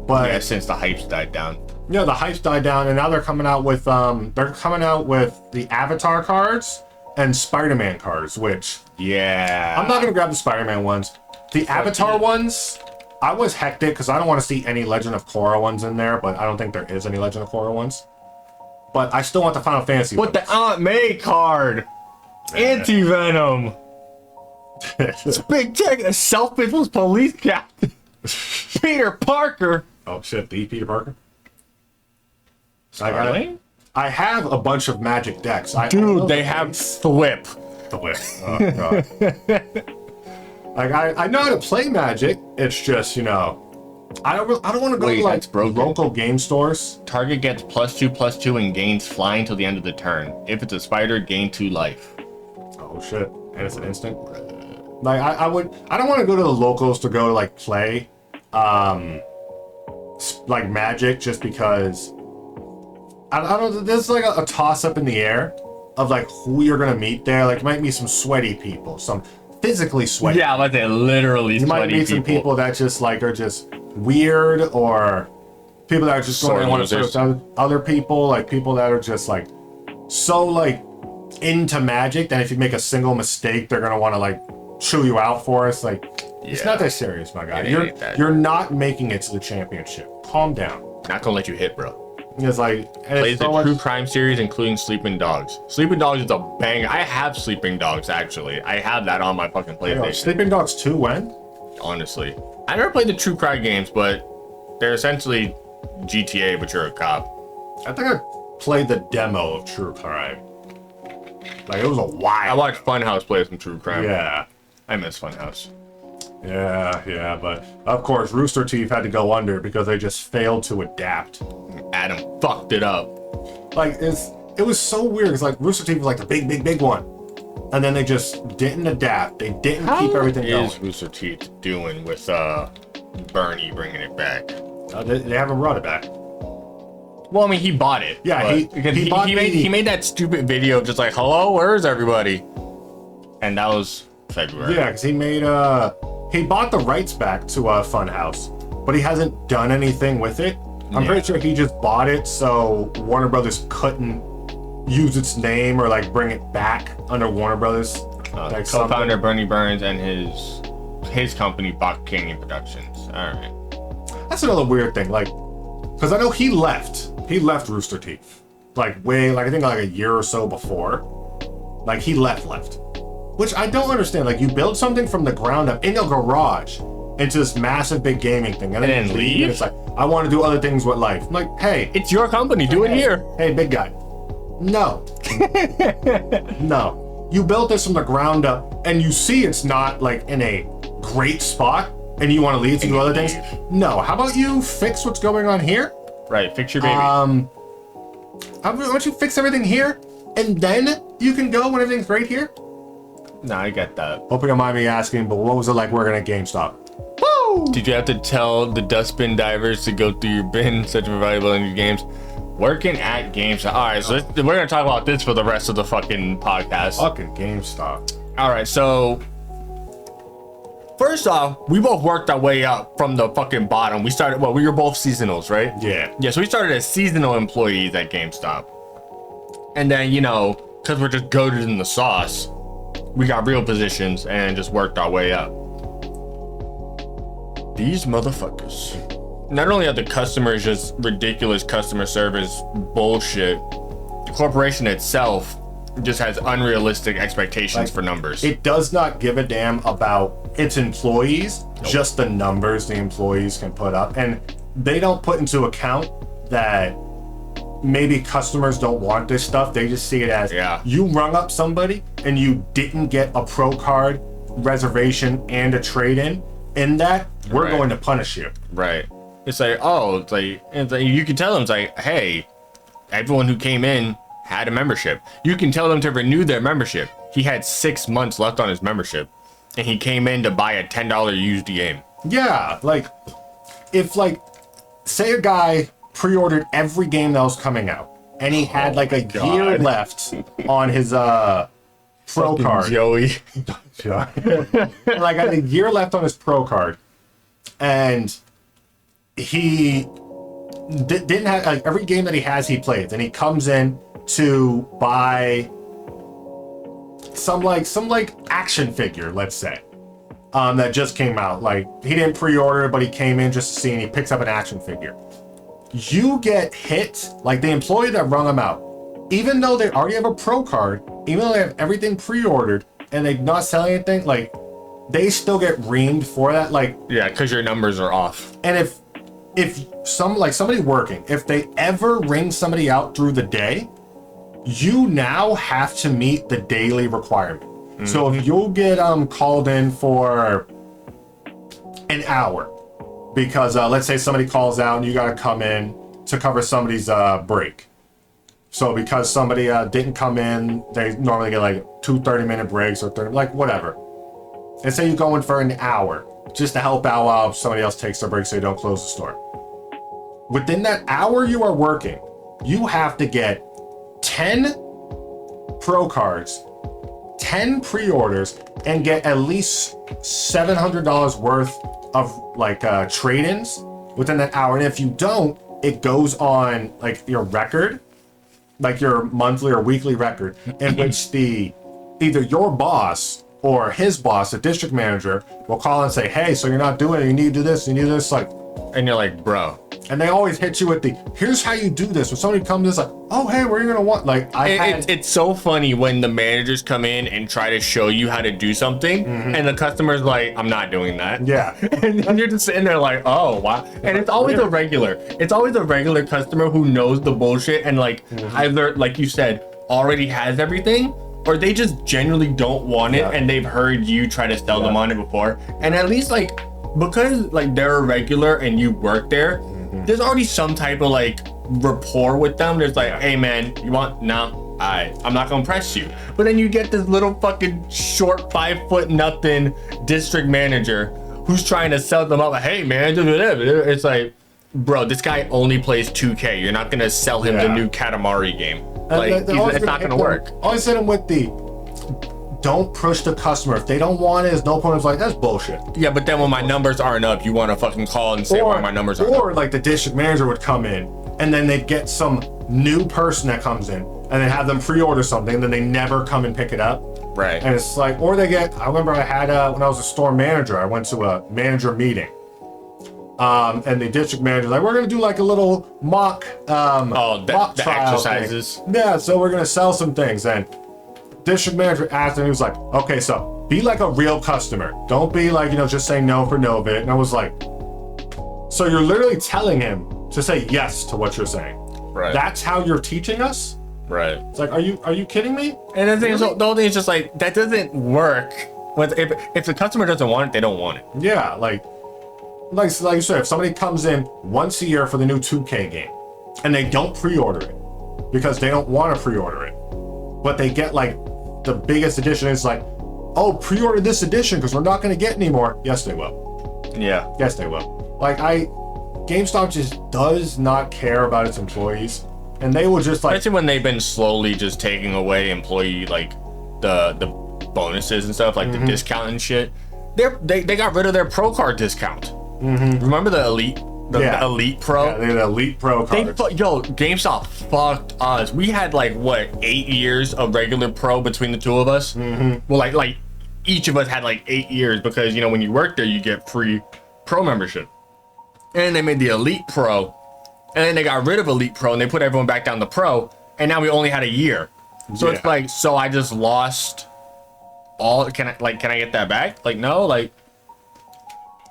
but since the hype's died down. You know, the hype's died down, and now they're coming out with the Avatar cards and Spider-Man cards, which I'm not gonna grab the Spider-Man ones. The Avatar ones, I was hectic because I don't want to see any Legend of Korra ones in there, but I don't think there is any Legend of Korra ones. But I still want the Final Fantasy ones. What the Aunt May card? Anti-Venom. Big Tech, a self-defense police captain. Peter Parker. Oh shit, the Peter Parker. I have a bunch of Magic decks. Dude, they have Thwip. Oh god. Like I know how to play Magic. It's just, you know, I don't want to go to like local game stores. Target gets +2/+2 and gains flying till the end of the turn. If it's a spider, gain 2 life. Oh shit! And it's an instant. Like I don't want to go to the locals to go to like play, like Magic, just because. I don't know. There's like a toss up in the air of like who you're gonna meet there. Like, you might meet some sweaty people, some physically sweaty. Yeah, like they literally. You might meet some people that just like are just weird, or people that are just going to want to serve other people, like people that are just like so like into Magic that if you make a single mistake, they're gonna want to like chew you out for us. Like, it's not that serious, my guy. You're not making it to the championship. Calm down. Not gonna let you hit, bro. It's like, plays the True Crime series, including Sleeping Dogs. Sleeping Dogs is a bang. I have Sleeping Dogs, actually. I have that on my fucking PlayStation. Sleeping Dogs 2 when? Honestly, I never played the True Crime games, but they're essentially GTA, but you're a cop. I think I played the demo of True Crime. Like, it was a while. I watched Funhouse play some True Crime. Yeah. I miss Funhouse. Yeah, but of course Rooster Teeth had to go under because they just failed to adapt. Adam fucked it up. Like, it was so weird. It's like Rooster Teeth was like the big one, and then they just didn't adapt. They didn't keep everything going. How is Rooster Teeth doing with Bernie bringing it back? They haven't brought it back. Well, I mean, he bought it. Yeah, he made that stupid video of just like, hello, where's everybody? And that was February. Yeah, because he bought the rights back to Funhouse, but he hasn't done anything with it. I'm pretty sure he just bought it so Warner Brothers couldn't use its name or like bring it back under Warner Brothers. Like co-founder Bernie Burns and his company Bach Canyon Productions. All right. That's another weird thing, like, because I know he left Rooster Teeth, like I think like a year or so before, like he left, which I don't understand. Like, you build something from the ground up in a garage into this massive big gaming thing, and then leave. And it's like, I want to do other things with life. I'm like, hey, it's your company, do it here. Hey, big guy. No. No. You built this from the ground up, and you see it's not like in a great spot, and you want to leave to do other things. No. How about you fix what's going on here? Right. Fix your baby. How about you fix everything here, and then you can go when everything's great here? No, I get that. Hope you don't mind me asking, but what was it like working at GameStop? Woo! Did you have to tell the dustbin divers to go through your bin, such a valuable in your games? Working at GameStop. All right, so we're going to talk about this for the rest of the fucking podcast. Fucking GameStop. All right, so first off, we both worked our way up from the fucking bottom. We started, we were both seasonals, right? Yeah. Yeah, so we started as seasonal employees at GameStop. And then, you know, because we're just goated in the sauce, we got real positions and just worked our way up. These motherfuckers. Not only are the customers just ridiculous customer service bullshit, the corporation itself just has unrealistic expectations for numbers. It does not give a damn about its employees, just the numbers the employees can put up. And they don't put into account that maybe customers don't want this stuff. They just see it as, you rung up somebody and you didn't get a pro card reservation and a trade-in. In that, we're going to punish you. Right. It's like, you can tell them, it's like, hey, everyone who came in had a membership. You can tell them to renew their membership. He had 6 months left on his membership, and he came in to buy a $10 used game. Yeah, like, if, like, say a guy pre-ordered every game that was coming out, and he had, like, a year left on his, pro card. Joey. Like, had a year left on his pro card, and he didn't have like every game that he has he plays, and he comes in to buy some action figure, let's say, that just came out. Like he didn't pre-order it, but he came in just to see, and he picks up an action figure. You get hit, like the employee that rung him out, even though they already have a pro card, even though they have everything pre-ordered and they're not selling anything, like they still get reamed for that. Like, yeah, because your numbers are off. And if somebody working, if they ever ring somebody out through the day, you now have to meet the daily requirement. Mm-hmm. So if you'll get called in for an hour, because let's say somebody calls out and you got to come in to cover somebody's break. So because somebody didn't come in, they normally get like 2 30-minute breaks or 30, like whatever. And say you go in for an hour just to help out while somebody else takes their break so you don't close the store. Within that hour you are working, you have to get 10 pro cards, 10 pre-orders, and get at least $700 worth of like trade-ins within that hour. And if you don't, it goes on like your record, like your monthly or weekly record, in which either your boss or his boss, the district manager, will call and say, hey, so you're not doing it, you need to do this, you need this, like. And you're like, bro. And they always hit you with here's how you do this. When somebody comes in, it's like, oh, hey, what are you gonna want? Like, it's so funny when the managers come in and try to show you how to do something, and the customer's like, I'm not doing that. Yeah. And you're just sitting there like, oh, wow. And it's always a regular. It's always a regular customer who knows the bullshit and like either, like you said, already has everything, or they just genuinely don't want it, and they've heard you try to sell them on it before. And at least like, because like they're a regular and you work there, there's already some type of like rapport with them. There's like, hey man, you want? No, I'm not gonna press you. But then you get this little fucking short 5 foot nothing district manager who's trying to sell them up. Like, hey man, it's like, bro, this guy only plays 2K. You're not gonna sell him the new Katamari game. Like, it's not gonna work. Always hit him with don't push the customer. If they don't want it, there's no point. It's like, that's bullshit. Yeah, but then when my numbers aren't up, you want to fucking call and say why my numbers aren't up. Or like the district manager would come in and then they'd get some new person that comes in and they have them pre-order something and then they never come and pick it up. Right. And it's like, or they get, I remember I had, when I was a store manager, I went to a manager meeting. And the district manager like, we're gonna do like a little mock mock the trial exercises. Thing. Yeah, so we're gonna sell some things. And district manager asked him, he was like, okay, so be like a real customer. Don't be like, just say no for no bit. And I was like, so you're literally telling him to say yes to what you're saying. Right. That's how you're teaching us? Right. It's like, are you kidding me? And the thing is, the whole thing is just like, that doesn't work. If the customer doesn't want it, they don't want it. Yeah, like you said, if somebody comes in once a year for the new 2K game and they don't pre-order it because they don't want to pre-order it, but they get like the biggest edition, is like, oh, pre-order this edition because we're not going to get any more. Yes, they will. Yeah. Yes, they will. Like GameStop just does not care about its employees, and they will just like, especially when they've been slowly just taking away employee like the bonuses and stuff, like the discount and shit. They got rid of their pro card discount. Remember the Elite? The Elite Pro? Yeah, they're the Elite Pro cards. GameStop fucked us. We had like, what, 8 years of regular Pro between the two of us? Well, like each of us had like 8 years because, when you work there, you get free Pro membership. And they made the Elite Pro. And then they got rid of Elite Pro and they put everyone back down to Pro. And now we only had a year. So it's like, so I just lost all, can I get that back? Like, no, like,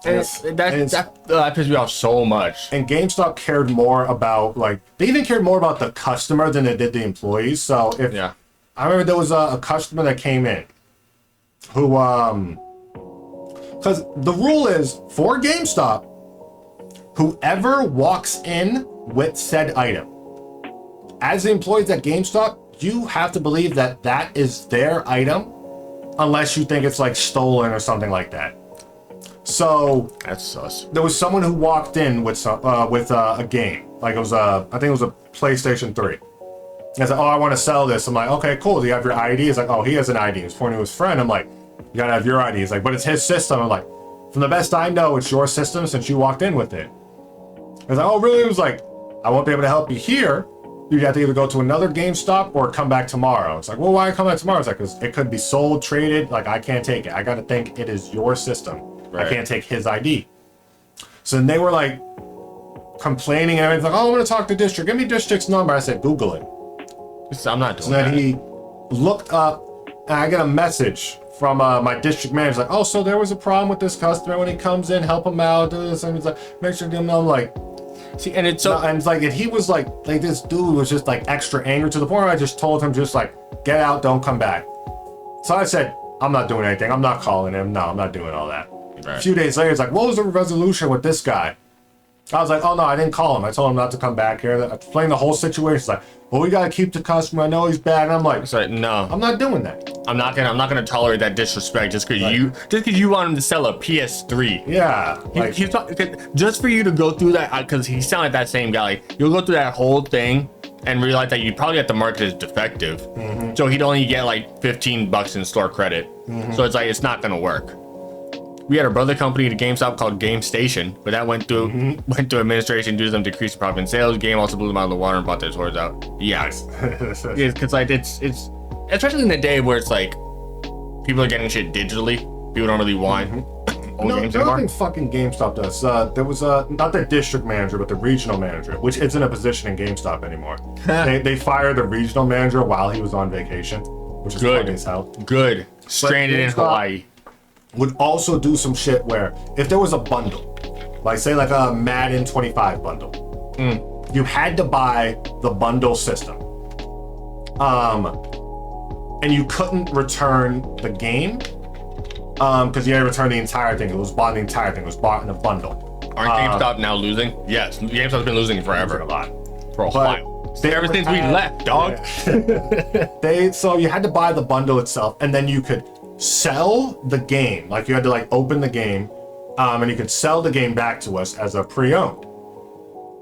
that pissed me off so much. And GameStop cared more about they even cared more about the customer than they did the employees. So I remember there was a customer that came in who because the rule is for GameStop, whoever walks in with said item, as the employees at GameStop, you have to believe that that is their item, unless you think it's like stolen or something like that. So that's sus. There was someone who walked in with a game, like it was I think it was a PlayStation 3. And I said, "Oh, I want to sell this." I'm like, "Okay, cool. Do you have your ID?" He's like, "Oh, he has an ID." He's pointing to his friend. I'm like, "You gotta have your ID." He's like, "But it's his system." I'm like, "From the best I know, it's your system since you walked in with it." I was like, "Oh, really?" He was like, I won't be able to help you here. You have to either go to another GameStop or come back tomorrow. It's like, well, why come back tomorrow? It's like, because it could be sold, traded. Like, I can't take it. I got to think it is your system. Right. I can't take his ID. So then they were like complaining and everything. Like, oh, I'm going to talk to district. Give me district's number. I said, Google it. I'm not doing that. So then that. he looked up and I get a message from my district manager. Like, oh, so there was a problem with this customer. When he comes in, help him out. Do this. And he's like, make sure to give him. I'm like, see, and it's so, and it's like, and he was like this dude was just like extra angry to the point where I just told him, just like, get out, don't come back. So I said, I'm not doing anything. I'm not calling him. No, I'm not doing all that. Right. A few days later, it's like, what was the resolution with this guy? I was like, oh no, I didn't call him. I told him not to come back here. I explained the whole situation. It's like, well, we gotta keep the customer. I know he's bad. And I'm like, sorry, no, I'm not doing that. I'm not gonna tolerate that disrespect just because you want him to sell a PS3. Yeah, like, just for you to go through that, because he sounded like that same guy. Like, you'll go through that whole thing and realize that you probably have to mark it as defective. Mm-hmm. So he'd only get like $15 in store credit. Mm-hmm. So it's like, it's not gonna work. We had a brother company to GameStop called GameStation, but that went through administration due to them decreasing profit in sales. Game also blew them out of the water and bought their stores out. Yeah, because like it's especially in the day where it's like people are getting shit digitally. People don't really want old games anymore. Nothing fucking GameStop does. There was not the district manager, but the regional manager, which isn't a position in GameStop anymore. they fired the regional manager while he was on vacation, which is funny as hell. Good. Stranded in Hawaii. Would also do some shit where if there was a bundle, like say like a Madden 25 bundle, you had to buy the bundle system, and you couldn't return the game because you had to return the entire thing. It was bought the entire thing. It was bought in a bundle. Aren't GameStop now losing? Yes, GameStop's been losing forever. A lot for a while. Ever since we left, dog. So you had to buy the bundle itself, and then you could sell the game. Like you had to like open the game, and you could sell the game back to us as a pre-owned.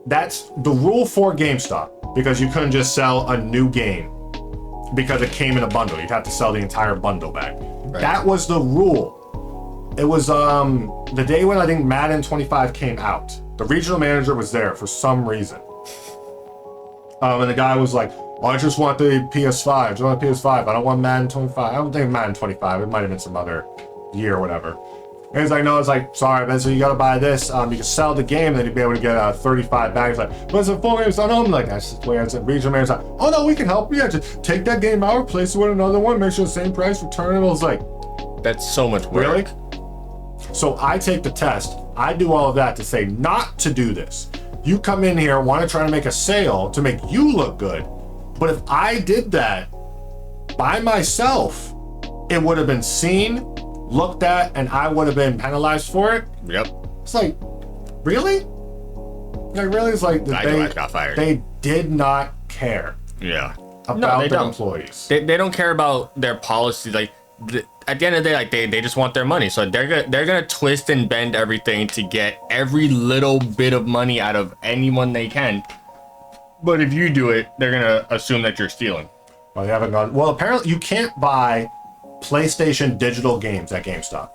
That's the rule for GameStop, because you couldn't just sell a new game because it came in a bundle. You'd have to sell the entire bundle back. Right. That was the rule. It was the day when I think Madden 25 came out. The regional manager was there for some reason. And the guy was like, oh, I just want the PS5. I just want the PS5. I don't want Madden 25. I don't think Madden 25. It might have been some other year or whatever. And he's like, no, it's like, sorry, man, so you gotta buy this. You can sell the game, then you'd be able to get 35 bags. Like, but it's a full game, so I'm like, that's just weird. It's a regional manager's like, oh no, we can help you. Yeah, just take that game out, replace it with another one, make sure the same price, return it. I was like, that's so much work. Really? So I take the test. I do all of that to say not to do this. You come in here, want to try to make a sale to make you look good. But if I did that by myself, it would have been seen, looked at, and I would have been penalized for it. Yep. It's like, really? Like, really? It's like I got fired. They did not care. Yeah. About their employees. They don't care about their policies. Like, at the end of the day, like they just want their money. So they're gonna twist and bend everything to get every little bit of money out of anyone they can. But if you do it, they're gonna assume that you're stealing. Well, they haven't gone. Well, apparently you can't buy PlayStation digital games at GameStop.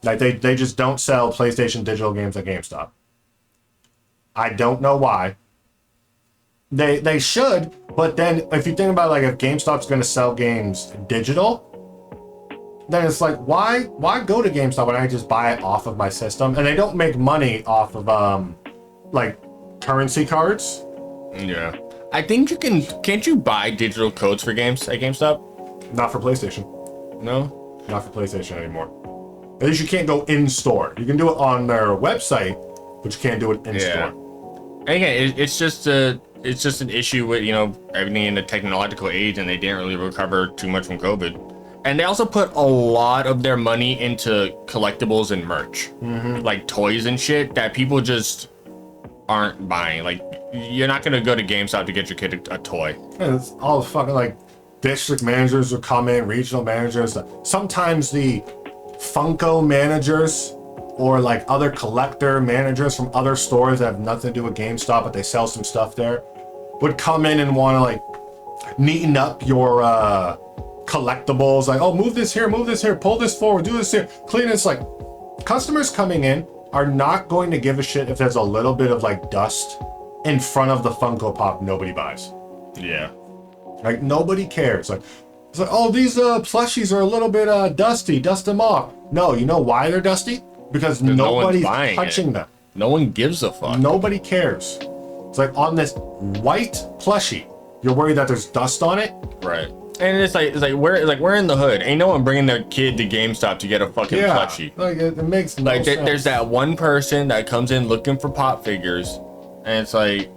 Like they just don't sell PlayStation digital games at GameStop. I don't know why. They should, but then if you think about like if GameStop's gonna sell games digital, then it's like why go to GameStop when I just buy it off of my system? And they don't make money off of like currency cards. Yeah. I think you can't you buy digital codes for games at GameStop? Not for PlayStation. No? Not for PlayStation anymore. At least you can't go in store. You can do it on their website, but you can't do it in store. And again, it's just an issue with, everything in the technological age, and they didn't really recover too much from COVID. And they also put a lot of their money into collectibles and merch, like toys and shit that people just aren't buying. Like, you're not gonna go to GameStop to get your kid a toy. And it's all fucking like district managers will come in, regional managers. Sometimes the Funko managers or like other collector managers from other stores that have nothing to do with GameStop, but they sell some stuff there, would come in and want to like neaten up your collectibles. Like, oh, move this here, pull this forward, do this here, clean. It's like customers coming in are not going to give a shit if there's a little bit of like dust in front of the Funko Pop nobody buys. Yeah. Like nobody cares. Like it's like, oh, these plushies are a little bit dusty. Dust them off. No, you know why they're dusty? Because nobody's touching them. No one gives a fuck. Nobody cares. It's like on this white plushie, you're worried that there's dust on it. Right. And it's like we're in the hood. Ain't no one bringing their kid to GameStop to get a fucking plushie. Like it makes no sense. There's that one person that comes in looking for pop figures, and it's like,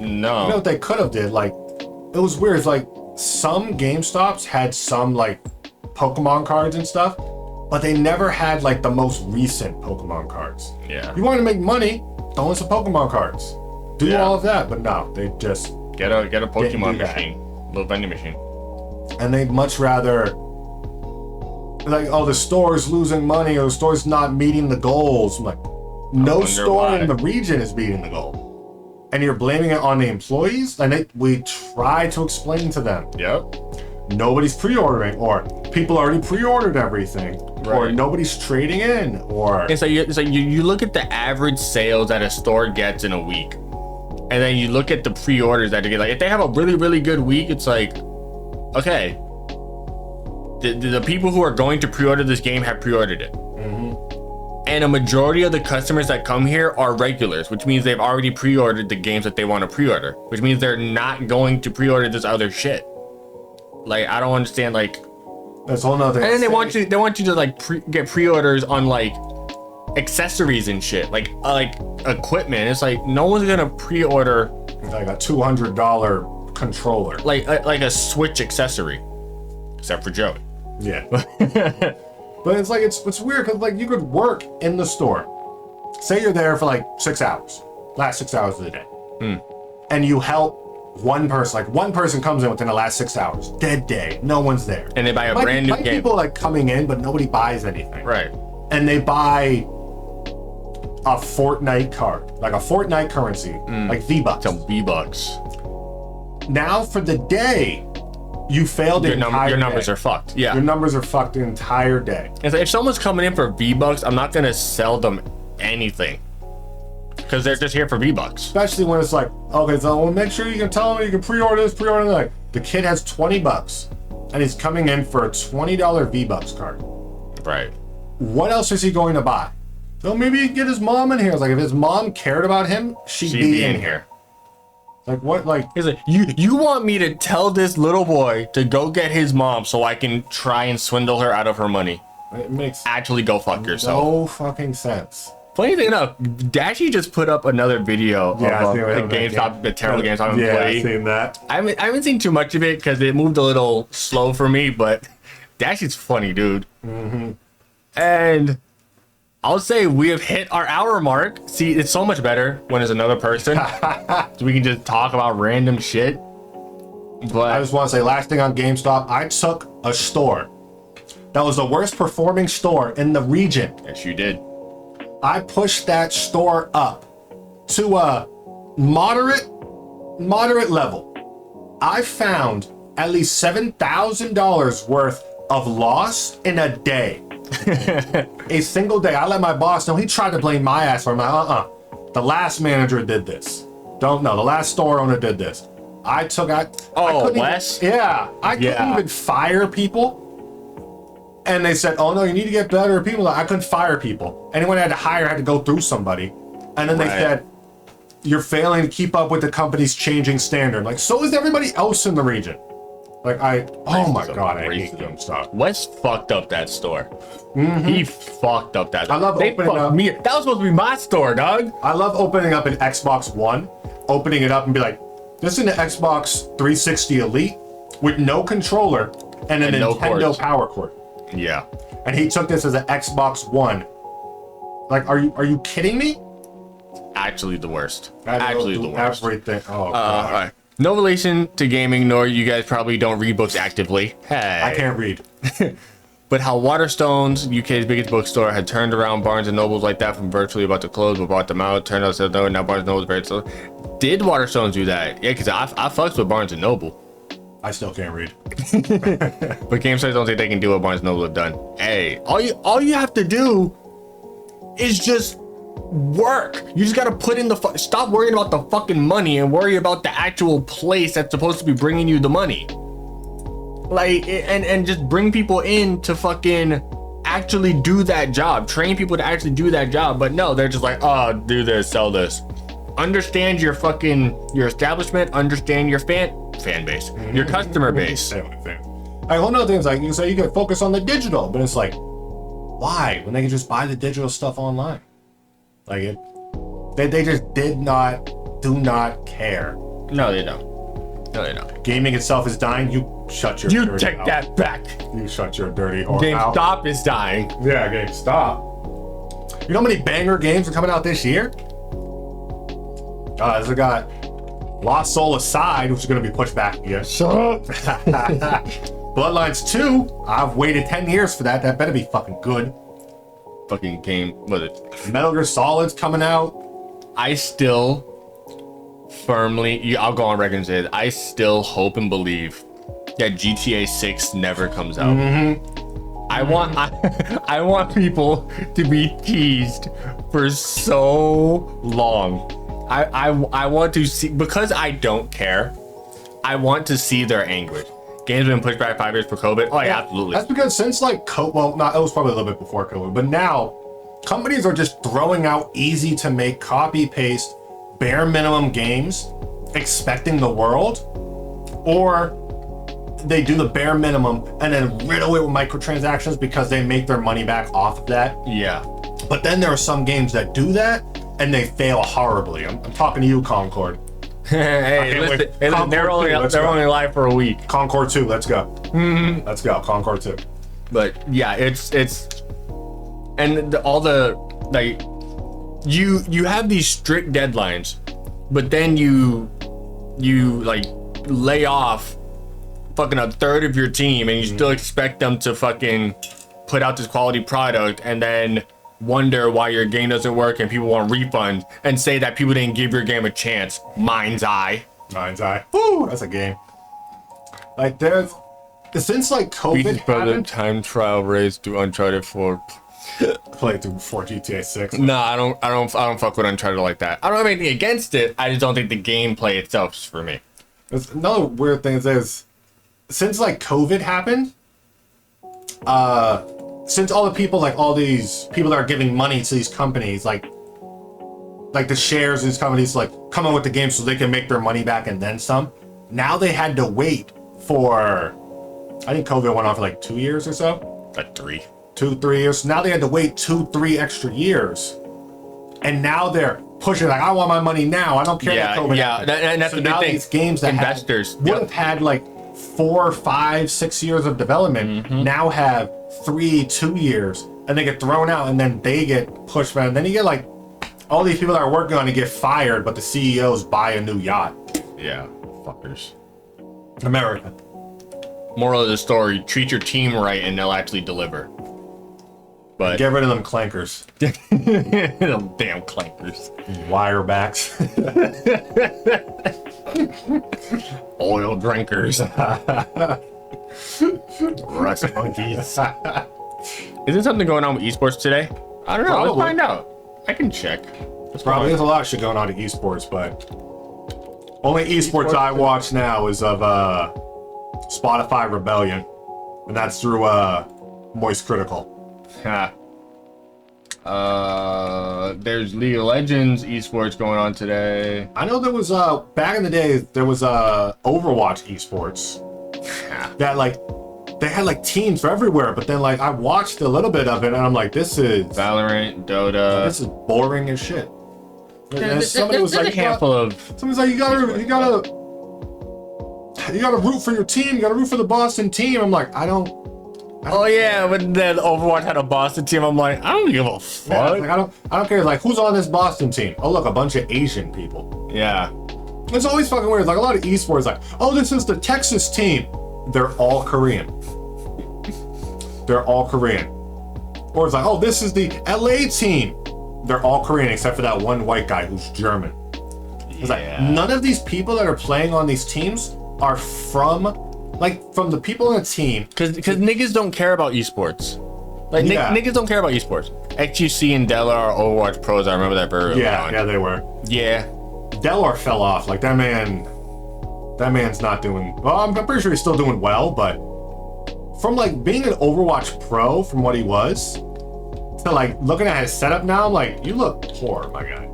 no. You know what they could have did? Like, it was weird. It's like some GameStops had some like Pokemon cards and stuff, but they never had like the most recent Pokemon cards. Yeah. You want to make money? Throw in some Pokemon cards. Do all of that, but no, they just get a Pokemon machine, little vending machine. And they'd much rather like, oh, the store's losing money or the store's not meeting the goals. I'm like, no store in the region is meeting the goal. And you're blaming it on the employees? And we try to explain to them. Yep. Nobody's pre-ordering, or people already pre-ordered everything, or nobody's trading in, or... It's like you look at the average sales that a store gets in a week, and then you look at the pre-orders that they get. Like, if they have a really, really good week, it's like, okay, the people who are going to pre-order this game have pre-ordered it. And a majority of the customers that come here are regulars, which means they've already pre-ordered the games that they want to pre-order, which means they're not going to pre-order this other shit. Like, I don't understand, like... That's a whole nother... And then they want you to, like, get pre-orders on, like, accessories and shit. Like equipment. It's like, no one's gonna pre-order... Like a $200 controller. Like a Switch accessory. Except for Joey. Yeah. But it's like, it's weird, because, like, you could work in the store. Say you're there for, like, 6 hours. Last 6 hours of the day. And you help one person, like one person comes in within the last 6 hours, dead day, no one's there, and they buy a brand new game. People like coming in, but nobody buys anything. Right. And they buy a Fortnite card, like a Fortnite currency, like V-Bucks. Some V-Bucks. Now for the day, you failed the entire day. Your numbers are fucked. Yeah. Your numbers are fucked the entire day. It's like, if someone's coming in for V-Bucks, I'm not gonna sell them anything. Because they're just here for V-Bucks. Especially when it's like, okay, so well, make sure you can tell them you can pre-order this, pre-order that. Like, the kid has $20 and he's coming in for a $20 V-Bucks card. Right. What else is he going to buy? So maybe he can get his mom in here. It's like, if his mom cared about him, she'd be in here. Like, what, like... He's like, you want me to tell this little boy to go get his mom so I can try and swindle her out of her money? It makes... Actually go fuck yourself. No fucking sense. Funny thing enough, Dashy just put up another video of the GameStop, the terrible GameStop employee. Yeah, I've seen that. I haven't seen too much of it because it moved a little slow for me, but Dashy's funny, dude. And I'll say we have hit our hour mark. See, it's so much better when it's another person. So we can just talk about random shit. But I just want to say, last thing on GameStop, I took a store that was the worst performing store in the region. Yes, you did. I pushed that store up to a moderate level. I found at least $7,000 worth of loss in a day. A single day. I let my boss know. He tried to blame my ass for it. I'm like, the last manager did this. Don't know. The last store owner did this. I Wes? I couldn't even fire people. And they said, oh no, you need to get better people. I couldn't fire people. Anyone I had to hire had to go through somebody. And then they said, you're failing to keep up with the company's changing standard. Like, so is everybody else in the region. Like, oh my God, I hate GameStop. Wes fucked up that store. He fucked up that store. I love opening up. That was supposed to be my store, dog. I love opening up an Xbox One, opening it up and be like, this is an Xbox 360 Elite with no controller and a Nintendo power cord. Yeah. And he took this as an Xbox One. Like, are you kidding me? Actually the worst. Actually the worst. Everything. Oh, God. All right. No relation to gaming, nor you guys probably don't read books actively. Hey. I can't read. But how Waterstones, UK's biggest bookstore, had turned around Barnes & Nobles like that from virtually about to close, but bought them out. Turned out said no, now Barnes & Noble's very slow. Did Waterstones do that? Yeah, because I fucks with Barnes & Noble. I still can't read. But GameStop don't think they can do what Barnes & Noble have done. Hey, all you have to do is just work. You just gotta put in the stop worrying about the fucking money and worry about the actual place that's supposed to be bringing you the money. Like, and just bring people in to fucking actually do that job. Train people to actually do that job. But no, they're just like, oh, do this, sell this. Understand your establishment. Understand your fan base, your customer base. A whole nother thing is like, you say you can focus on the digital, but it's like, why? When they can just buy the digital stuff online. Like they just do not care. No, they don't. No, they don't. Gaming itself is dying. You shut your. You take that back. You shut your dirty whore Gamestop is dying. Yeah, GameStop. You know how many banger games are coming out this year? They got Lost Soul Aside, which is going to be pushed back again. Shut up. Bloodlines 2. I've waited 10 years for that. That better be fucking good. Fucking game. What is it? Metal Gear Solid's coming out. I still firmly, I'll go on record and say it, I still hope and believe that GTA 6 never comes out. I want people to be teased for so long. I want to see, because I don't care, I want to see their anguish. Games have been pushed back 5 years for COVID. Oh yeah, absolutely. That's because since like it was probably a little bit before COVID, but now companies are just throwing out easy to make copy paste bare minimum games, expecting the world, or they do the bare minimum and then riddle it with microtransactions because they make their money back off of that. Yeah. But then there are some games that do that and they fail horribly. I'm talking to you, Concord. Hey, listen, they're only live for a week. Concord 2, let's go. Let's go, Concord 2. But yeah, it's and all the like, you have these strict deadlines, but then you like lay off fucking a third of your team and you still expect them to fucking put out this quality product and then wonder why your game doesn't work and people want refunds and say that people didn't give your game a chance. Mind's eye. Woo, that's a game. Like since like COVID happened, time trial race to Uncharted 4. Play through 4 GTA 6. No, I don't fuck with Uncharted like that. I don't have anything against it. I just don't think the gameplay itself is for me. There's another weird thing is since like COVID happened, since all these people that are giving money to these companies, like the shares of these companies, like come up with the game so they can make their money back and then some. Now they had to wait for, I think COVID went on for like 2 years or so. Like 3 years. So now they had to wait 2-3 extra years, and now they're pushing like, I want my money now. I don't care. And that's so the now big thing. These games that investors would have had like 4, 5, 6 years of development now have 2 years, and they get thrown out, and then they get pushed back. And then you get like all these people that are working on it get fired, but the CEOs buy a new yacht. Yeah, fuckers. America. Moral of the story: treat your team right, and they'll actually deliver. But get rid of them clankers. Them damn clankers. Wirebacks. Oil drinkers. Rust monkeys. Is there something going on with esports today? I don't know. Probably. Let's find out. I can check. There's a lot of shit going on in esports, but only esports I watch now is of Spotify Rebellion, and that's through Moist Critical. There's League of Legends esports going on today. I know there was back in the day there was Overwatch esports that like they had like teams for everywhere, but then like I watched a little bit of it and I'm like, this is Valorant, Dota. This is boring as shit. Yeah, somebody was like a handful of. Somebody's like, you gotta root for your team. You gotta root for the Boston team. I'm like, I don't. Oh yeah, when then Overwatch had a Boston team, I'm like, I don't give a fuck. Yeah, like, I don't care. Like, who's on this Boston team? Oh look, a bunch of Asian people. Yeah. It's always fucking weird. Like a lot of esports, like, oh, this is the Texas team. They're all Korean. They're all Korean. Or it's like, oh, this is the LA team. They're all Korean except for that one white guy who's German. It's like none of these people that are playing on these teams are from the people on the team. Because niggas don't care about esports. Like Yeah. niggas don't care about esports. XQC and Della are Overwatch pros. I remember that very early on. Yeah, they were. Yeah. Delor fell off. Like that man's not doing well. I'm pretty sure he's still doing well, but from like being an Overwatch pro from what he was to like looking at his setup now, I'm like, you look poor, my guy.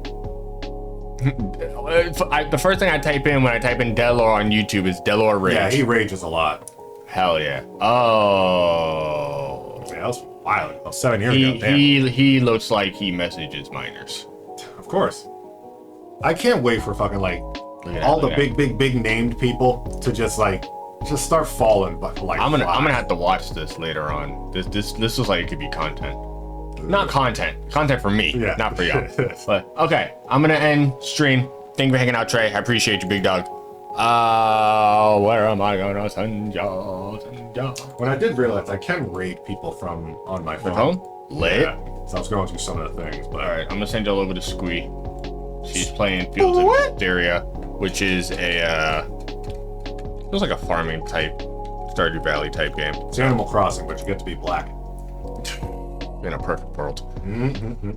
The first thing I type in when I type in Delor on YouTube is Delor Rage. Yeah, he rages a lot. Hell yeah. Oh. Yeah, that was wild. About 7 years ago. Damn. He looks like he messages minors. Of course. I can't wait for fucking like all the big named people to just start falling. But like I'm gonna have to watch this later on. This looks like it could be content. Not content for me, yeah. not for y'all. But okay, I'm gonna end stream. Thank you for hanging out, Trey. I appreciate you, big dog. Where am I gonna send y'all? When I did realize I can rate people from on my phone. Lit. Yeah. So I was going through some of the things, but all right, I'm gonna send y'all over to Squee. She's playing Fields of Hysteria, which is a feels like a farming type, Stardew Valley type game. It's Animal Crossing, but you get to be black. In a perfect world.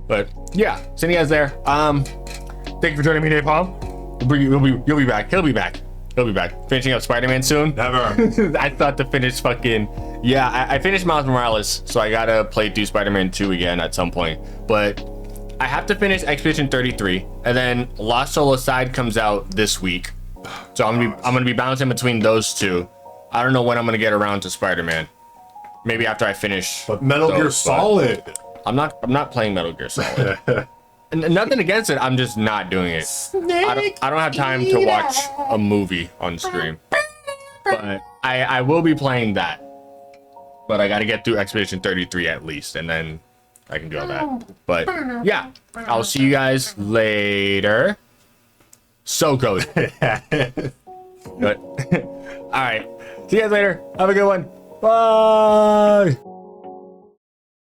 But yeah, seeing you guys there. Thank you for joining me, Napalm. You'll be back. He'll be back. Finishing up Spider-Man soon. Never. I thought to finish fucking. Yeah, I finished Miles Morales, so I gotta play through Spider-Man 2 again at some point. But I have to finish Expedition 33, and then Lost Soul Aside comes out this week. So I'm gonna be bouncing between those two. I don't know when I'm gonna get around to Spider-Man. Maybe after I finish. But Metal Gear Solid. I'm not playing Metal Gear Solid. Nothing against it. I'm just not doing it. I don't have time to watch a movie on stream. But I will be playing that. But I got to get through Expedition 33 at least, and then I can do all that. But yeah, I'll see you guys later. So good. Good. All right. See you guys later. Have a good one. Bye.